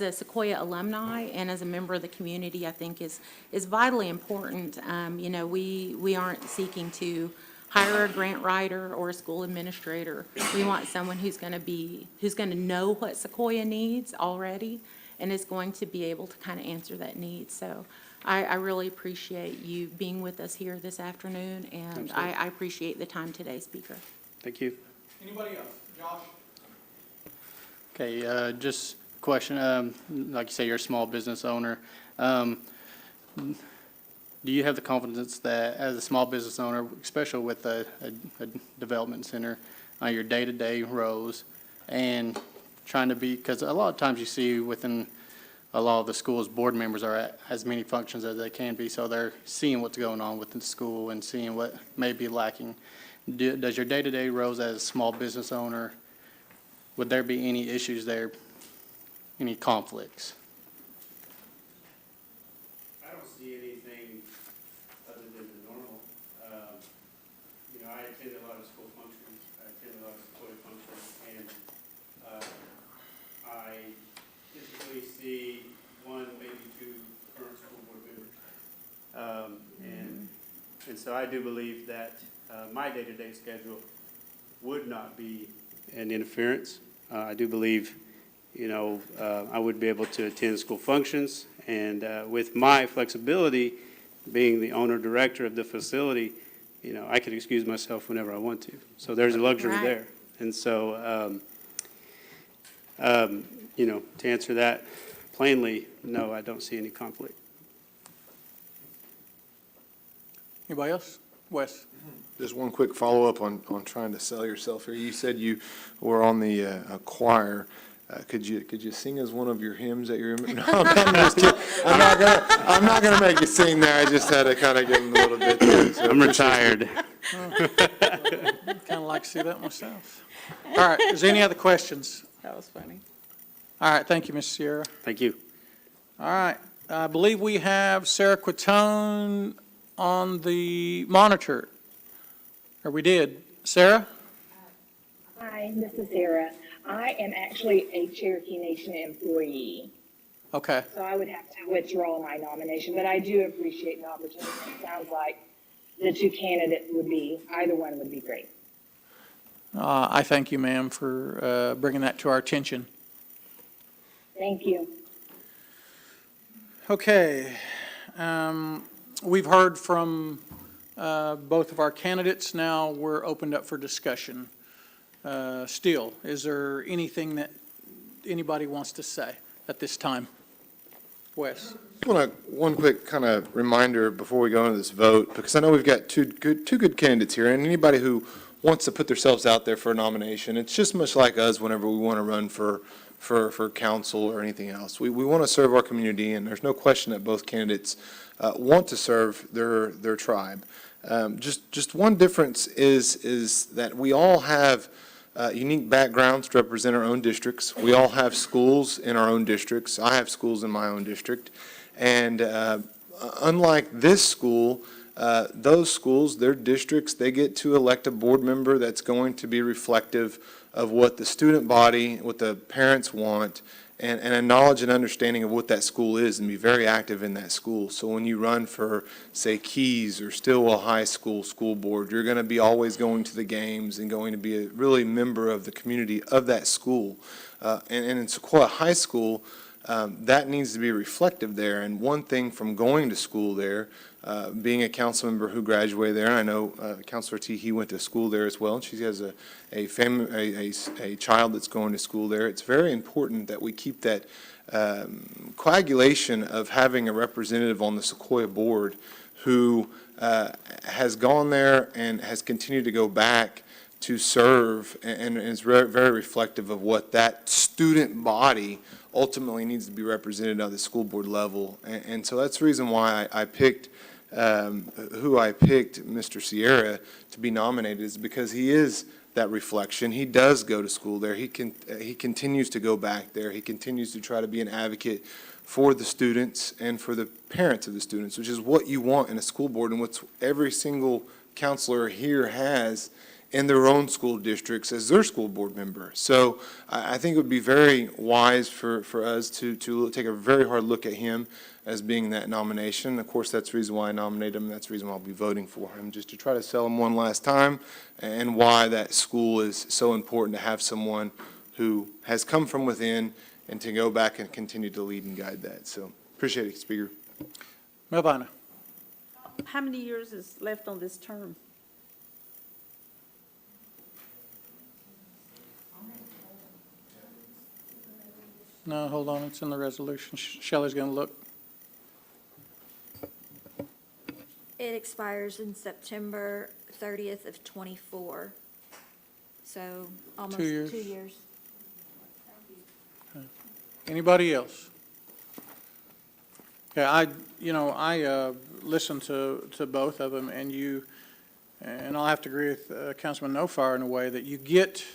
a Sequoia alumni and as a member of the community, I think is vitally important. You know, we aren't seeking to hire a grant writer or a school administrator. We want someone who's going to know what Sequoia needs already and is going to be able to kind of answer that need. So I really appreciate you being with us here this afternoon, and I appreciate the time today, Speaker. Thank you. Anybody else? Josh? Okay, just a question. Like you say, you're a small business owner. Do you have the confidence that as a small business owner, especially with a development center, your day-to-day roles and trying to be, because a lot of times you see within a lot of the schools, board members are at as many functions as they can be, so they're seeing what's going on within the school and seeing what may be lacking. Does your day-to-day roles as a small business owner, would there be any issues there, any conflicts? I don't see anything other than the normal. You know, I attend a lot of school functions. I attend a lot of Sequoia functions, and I typically see one, maybe two current school board members. And so I do believe that my day-to-day schedule would not be an interference. I do believe, you know, I would be able to attend school functions, and with my flexibility, being the owner-director of the facility, you know, I could excuse myself whenever I want to. So there's a luxury Right. there. And so, you know, to answer that plainly, no, I don't see any conflict. Anybody else? Wes? Just one quick follow-up on trying to sell yourself here. You said you were on the choir. Could you sing as one of your hymns at your? No, I'm just kidding. I'm not gonna make you sing there. I just had to kind of give them a little bit there. So I'm retired. Kind of like to see that myself. All right, is there any other questions? That was funny. All right, thank you, Ms. Sierra. Thank you. All right, I believe we have Sarah Quatone on the monitor. Or we did. Sarah? Hi, this is Sarah. I am actually a Cherokee Nation employee, Okay. so I would have to withdraw my nomination, but I do appreciate the opportunity. It sounds like the two candidates either one would be great. I thank you, ma'am, for bringing that to our attention. Thank you. Okay. We've heard from both of our candidates. Now we're opened up for discussion. Still, is there anything that anybody wants to say at this time? Wes? One quick kind of reminder before we go into this vote, because I know we've got two good candidates here, and anybody who wants to put themselves out there for a nomination, it's just much like us whenever we want to run for council or anything else. We want to serve our community, and there's no question that both candidates want to serve their tribe. Just one difference is that we all have unique backgrounds to represent our own districts. We all have schools in our own districts. I have schools in my own district. And unlike this school, those schools, their districts, they get to elect a board member that's going to be reflective of what the student body, what the parents want, and a knowledge and understanding of what that school is, and be very active in that school. So when you run for, say, Keys or Stillwell High School school board, you're going to be always going to the games and going to be a really member of the community of that school. And in Sequoia High School, that needs to be reflective there. And one thing from going to school there, being a council member who graduated there, and I know Councilor T, he went to school there as well, and she has a child that's going to school there. It's very important that we keep that coagulation of having a representative on the Sequoia board who has gone there and has continued to go back to serve, and is very reflective of what that student body ultimately needs to be represented at the school board level. And so that's the reason why I picked who I picked, Mr. Sierra, to be nominated, is because he is that reflection. He does go to school there. He continues to go back there. He continues to try to be an advocate for the students and for the parents of the students, which is what you want in a school board and what every single counselor here has in their own school districts as their school board member. So I think it would be very wise for us to take a very hard look at him as being that nomination. Of course, that's the reason why I nominated him. That's the reason why I'll be voting for him, just to try to sell him one last time, and why that school is so important to have someone who has come from within and to go back and continue to lead and guide that. So appreciate it, Speaker. Melvina. How many years is left on this term? No, hold on, it's in the resolution. Shelley's going to look. It expires in September 30th of '24, so almost 2 years. 2 years. Anybody else? Yeah, I listened to both of them, and I'll have to agree with Councilman Nofar in a way that you get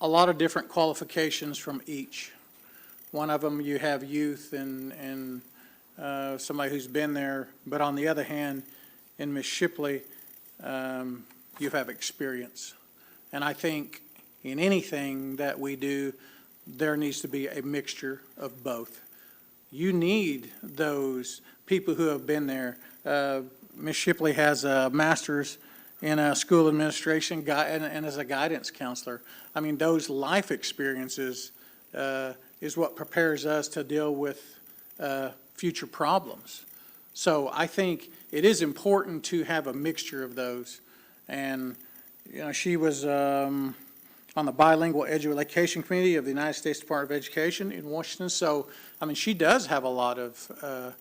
a lot of different qualifications from each. One of them, you have youth and somebody who's been there, but on the other hand, in Ms. Shipley, you have experience. And I think in anything that we do, there needs to be a mixture of both. You need those people who have been there. Ms. Shipley has a master's in school administration and as a guidance counselor. I mean, those life experiences is what prepares us to deal with future problems. So I think it is important to have a mixture of those. And, she was on the Bilingual Education Committee of the United States Department of Education in Washington. So, I mean, she does have a lot of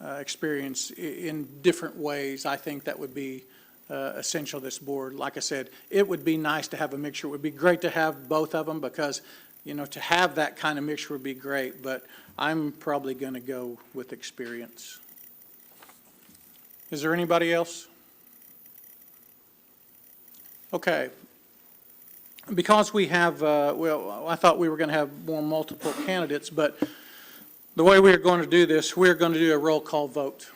experience in different ways. I think that would be essential to this board. Like I said, it would be nice to have a mixture. It would be great to have both of them because, to have that kind of mixture would be great, but I'm probably going to go with experience. Is there anybody else? Okay. Because we have, I thought we were going to have more multiple candidates, but the way we are going to do this, we're going to do a roll call vote.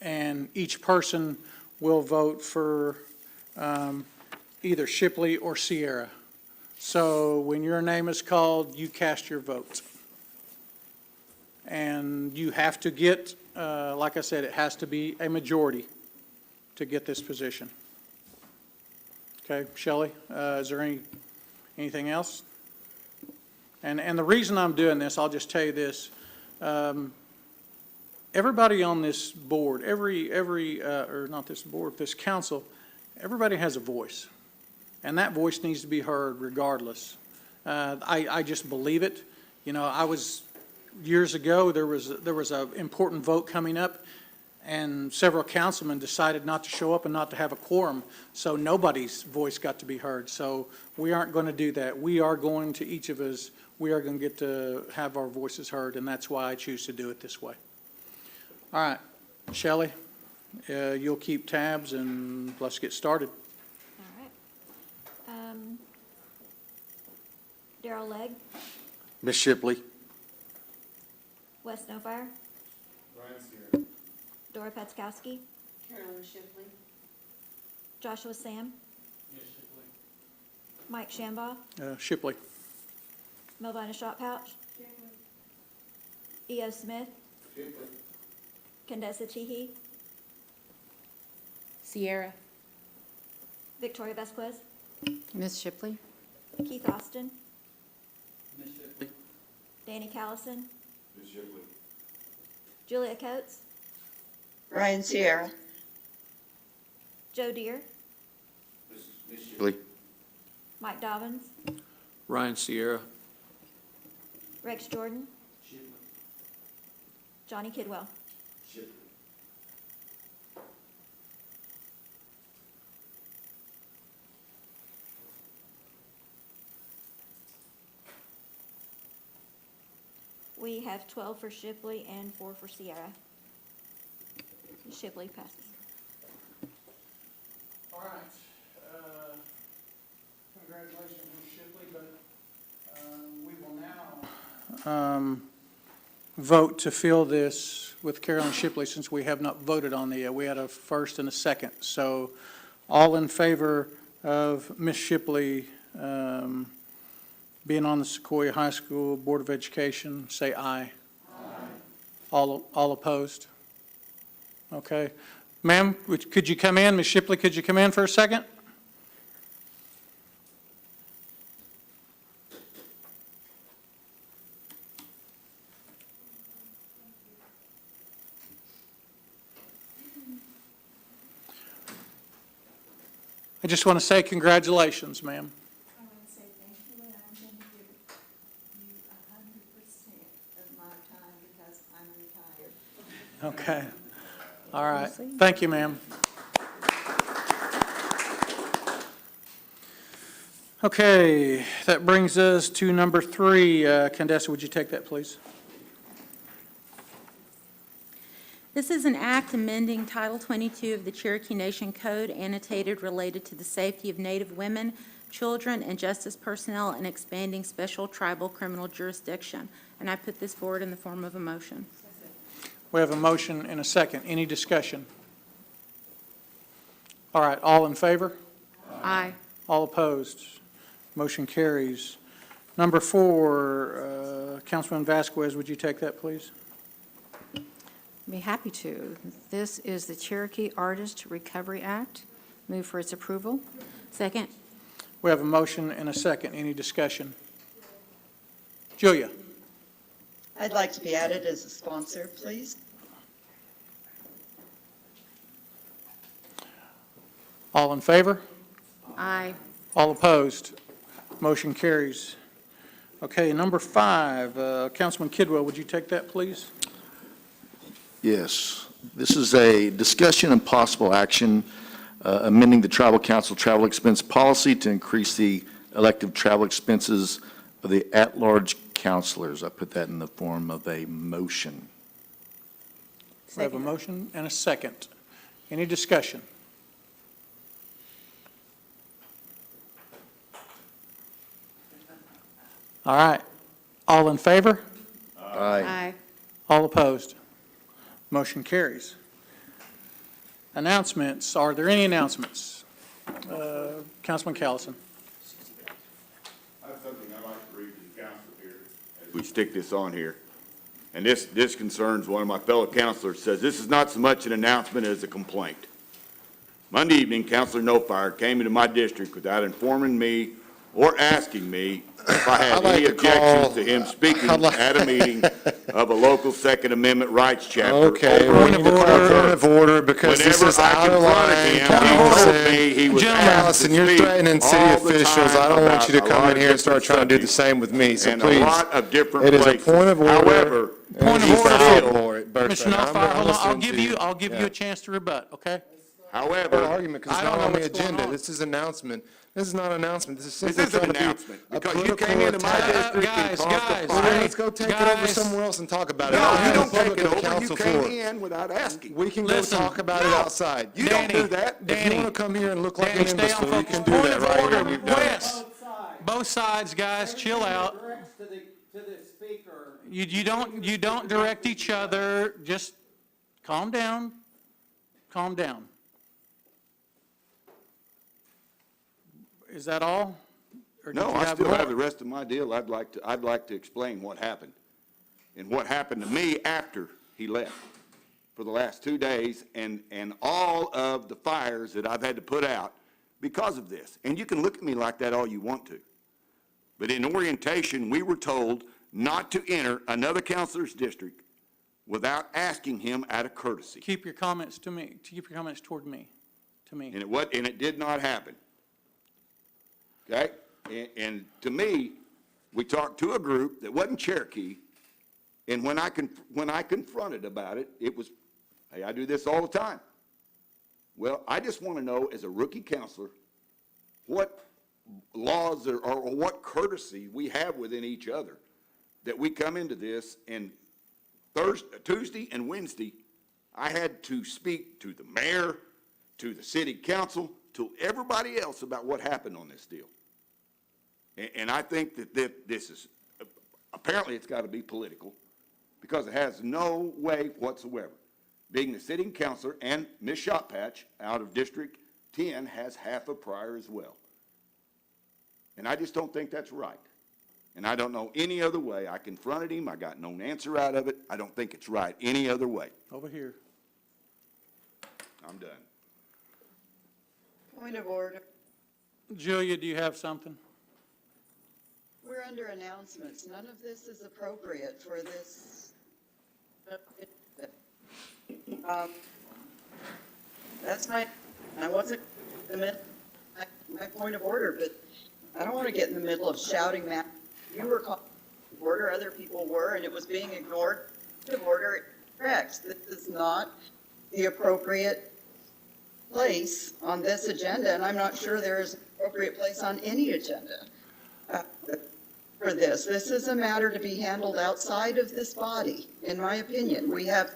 And each person will vote for either Shipley or Sierra. So when your name is called, you cast your vote. And you have to get, like I said, it has to be a majority to get this position. Okay, Shelley, is there anything else? And the reason I'm doing this, I'll just tell you this. Everybody on this board, or not this board, this council, everybody has a voice. And that voice needs to be heard regardless. I just believe it. Years ago, there was an important vote coming up, and several councilmen decided not to show up and not to have a quorum, so nobody's voice got to be heard. So we aren't going to do that. We are going to, each of us, we are going to get to have our voices heard, and that's why I choose to do it this way. All right, Shelley, you'll keep tabs, and let's get started. All right. Darrell Legg, Ms. Shipley. Wes Snowfire, Ryan Sierra. Dora Petzkowski, Carolyn Shipley. Joshua Sam, Mike Shambaugh, Shipley. Melvina Shotpouch, E.O. Smith, Condesa Teehee, Sierra. Victoria Vasquez, Ms. Shipley? Keith Austin, Danny Callison, Julia Coates, Ryan Sierra. Joe Deere, Shipley. Mike Dobbins, Ryan Sierra. Rex Jordan, Johnny Kidwell. We have 12 for Shipley and 4 for Sierra. Shipley passes. All right. Congratulations, Ms. Shipley, but we will now vote to fill this with Carolyn Shipley since we have not voted on the, we had a first and a second. So all in favor of Ms. Shipley being on the Sequoia High School Board of Education, say aye. Aye. All opposed? Okay. Ma'am, could you come in? Ms. Shipley, could you come in for a second? I just want to say congratulations, ma'am. I want to say thank you, and I'm going to give you 100% of my time because I'm retired. Okay. All right. Thank you, ma'am. Okay, that brings us to number 3. Condesa, would you take that, please? This is an act amending Title 22 of the Cherokee Nation Code annotated related to the safety of Native women, children, and justice personnel, and expanding special tribal criminal jurisdiction. And I put this forward in the form of a motion. We have a motion and a second. Any discussion? All right, all in favor? Aye. All opposed? Motion carries. Number 4, Councilman Vasquez, would you take that, please? Be happy to. This is the Cherokee Artist Recovery Act. Move for its approval. Second. We have a motion and a second. Any discussion? Julia? I'd like to be added as a sponsor, please. All in favor? Aye. All opposed? Motion carries. Okay, number 5, Councilman Kidwell, would you take that, please? Yes. This is a discussion and possible action amending the Tribal Council travel expense policy to increase the elective travel expenses of the at-large counselors. I put that in the form of a motion. We have a motion and a second. Any discussion? All right. All in favor? Aye. All opposed? Motion carries. Announcements. Are there any announcements? Councilman Callison. I have something I'd like to read to the council here as we stick this on here. And this concerns one of my fellow councilors. Says this is not so much an announcement as a complaint. Monday evening, Councilor Nofire came into my district without informing me or asking me if I had any objections to him speaking at a meeting of a local Second Amendment rights chapter. Okay, Point of order, because this is out of line. Allison, you're threatening city officials. I don't want you to come in here and start trying to do the same with me, so please. And a lot of different It is places. a point of order. However, Point of order. Bertha, Mr. Nuffire, hold on. I'll give you you a chance to rebut, okay? however, argument, because it's not on the agenda. This is announcement. This is not an announcement. This is this simply is an trying to be announcement a because you political came into my attack. district and Guys, caused a guys, fire. Let's go take it over Guys. somewhere else and talk about it. No, Not you in don't public take it on the over. You council came floor. in without asking. We can Listen. go talk about it outside. You don't Danny, do that. If Danny, you want to come here and look like Danny, an stay on imbecile, you focus. can do Point that of right here. order. We've done it. Wes, both sides, guys, chill out. You don't direct each other. Just calm down. calm down. Is that all? Or did No, you I have still more? have the rest of my deal. I'd like to explain what happened and what happened to me after he left for the last 2 days and all of the fires that I've had to put out because of this. And you can look at me like that all you want to. But in orientation, we were told not to enter another counselor's district without asking him out of courtesy. Keep your comments to me, keep your comments toward me, to me. And it did not happen. Okay? And to me, we talked to a group that wasn't Cherokee, and when I confronted about it, it was, hey, I do this all the time. Well, I just want to know, as a rookie counselor, what laws or what courtesy we have within each other, that we come into this, and Tuesday and Wednesday, I had to speak to the mayor, to the city council, to everybody else about what happened on this deal. And I think that this is, apparently it's got to be political, because it has no way whatsoever. Being the sitting counselor, and Ms. Shotpatch out of District 10 has half a prior as well. And I just don't think that's right. And I don't know any other way. I confronted him. I got no answer out of it. I don't think it's right any other way. Over here. I'm done. Point of order. Julia, do you have something? We're under announcements. None of this is appropriate for this. That's I wasn't in the middle of my point of order, but I don't want to get in the middle of shouting that. You were calling order, other people were, and it was being ignored. Point of order, correct. This is not the appropriate place on this agenda, and I'm not sure there is an appropriate place on any agenda for this. This is a matter to be handled outside of this body, in my opinion. We have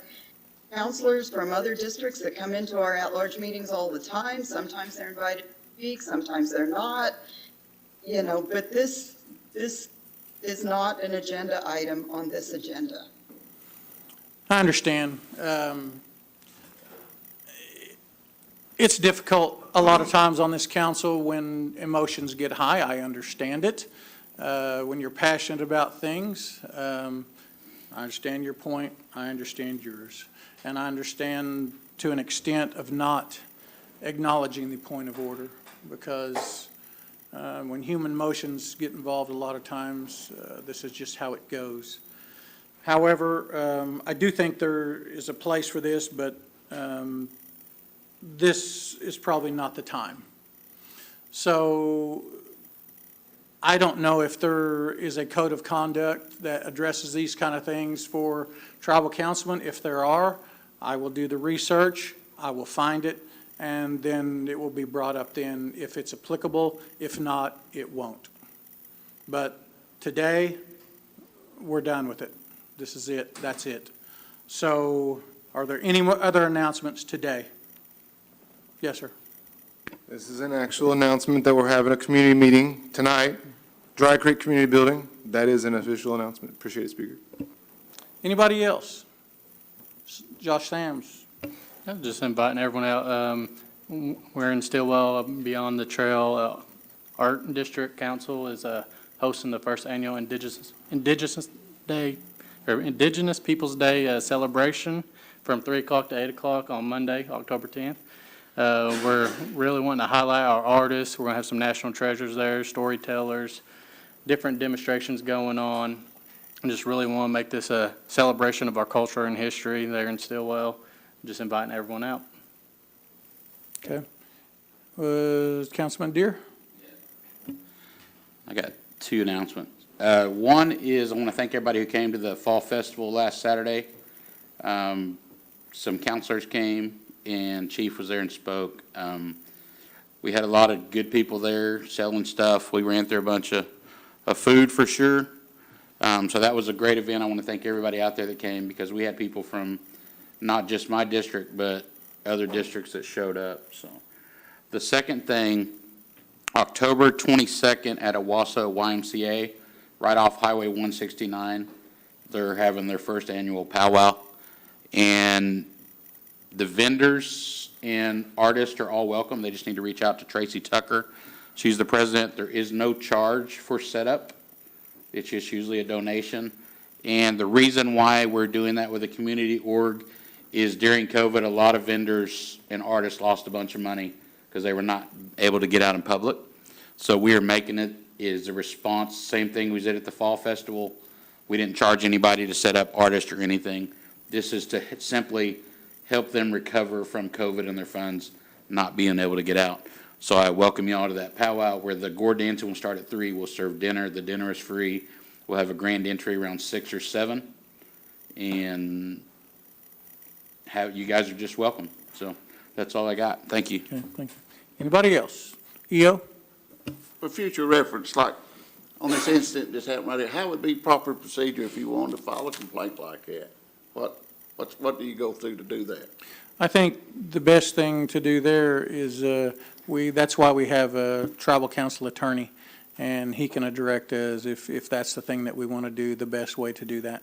counselors from other districts that come into our at-large meetings all the time. Sometimes they're invited to speak, sometimes they're not. You know, but this is not an agenda item on this agenda. I understand. It's difficult a lot of times on this council when emotions get high. I understand it. When you're passionate about things, I understand your point. I understand yours. And I understand to an extent of not acknowledging the point of order, because when human emotions get involved a lot of times, this is just how it goes. However, I do think there is a place for this, but this is probably not the time. So I don't know if there is a code of conduct that addresses these kind of things for tribal councilmen. If there are, I will do the research, I will find it, and then it will be brought up then if it's applicable. If not, it won't. But today, we're done with it. This is it. That's it. So are there any other announcements today? Yes, sir. This is an actual announcement that we're having a community meeting tonight, Dry Creek Community Building. That is an official announcement. Appreciate it, Speaker. Anybody else? Josh Sams. I'm just inviting everyone out. We're in Stillwell, Beyond the Trail Art District Council is hosting the first annual Indigenous Peoples Day celebration from 3 o'clock to 8 o'clock on Monday, October 10th. We're really wanting to highlight our artists. We're going to have some national treasures there, storytellers, different demonstrations going on. I just really want to make this a celebration of our culture and history there in Stillwell. Just inviting everyone out. Okay. Councilman Deere? I got 2 announcements. One is I want to thank everybody who came to the Fall Festival last Saturday. Some counselors came, and Chief was there and spoke. We had a lot of good people there selling stuff. We ran through a bunch of food for sure. So that was a great event. I want to thank everybody out there that came, because we had people from not just my district, but other districts that showed up. So the second thing, October 22nd at Owasso YMCA, right off Highway 169, they're having their first annual powwow. And The vendors and artists are all welcome. They just need to reach out to Tracy Tucker. She's the president. There is no charge for setup. It's just usually a donation. And the reason why we're doing that with a community org is during COVID, a lot of vendors and artists lost a bunch of money because they were not able to get out in public. So we are making it as a response, same thing we did at the Fall Festival. We didn't charge anybody to set up artists or anything. This is to simply help them recover from COVID and their funds not being able to get out. So I welcome you all to that powwow where the Gore dancing will start at 3. We'll serve dinner. The dinner is free. We'll have a grand entry around 6 or 7. And you guys are just welcome. So that's all I got. Thank you. Okay, thank you. Anybody else? EO? For future reference, like on this incident that's happened right here, how would be proper procedure if you wanted to file a complaint like that? What do you go through to do that? I think the best thing to do there is, that's why we have a tribal council attorney, and he can direct us if that's the thing that we want to do, the best way to do that.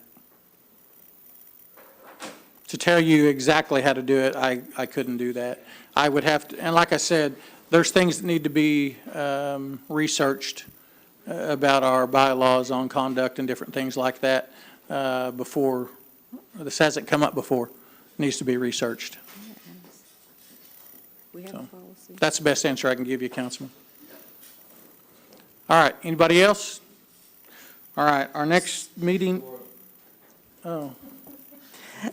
To tell you exactly how to do it, I couldn't do that. I would have to, and like I said, there's things that need to be researched about our bylaws on conduct and different things like that before, this hasn't come up before, needs to be researched. We have So, a policy. that's the best answer I can give you, Councilman. All right, anybody else? All right, our next meeting, oh.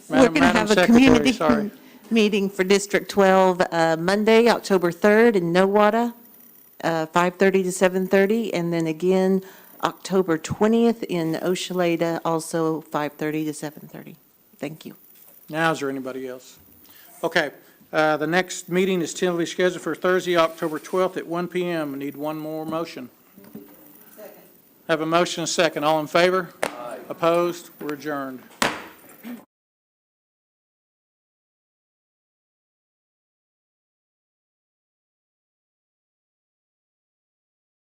We're going to Madam have a Secretary, community sorry. meeting for District 12 Monday, October 3rd in Nowata, 5:30 to 7:30, and then again October 20th in Oshaleta, also 5:30 to 7:30. Thank you. Now, is there anybody else? Okay, the next meeting is tentatively scheduled for Thursday, October 12th at 1 p.m. I need one more motion. Have a motion, and a second. All in favor? Aye. Opposed? We're adjourned.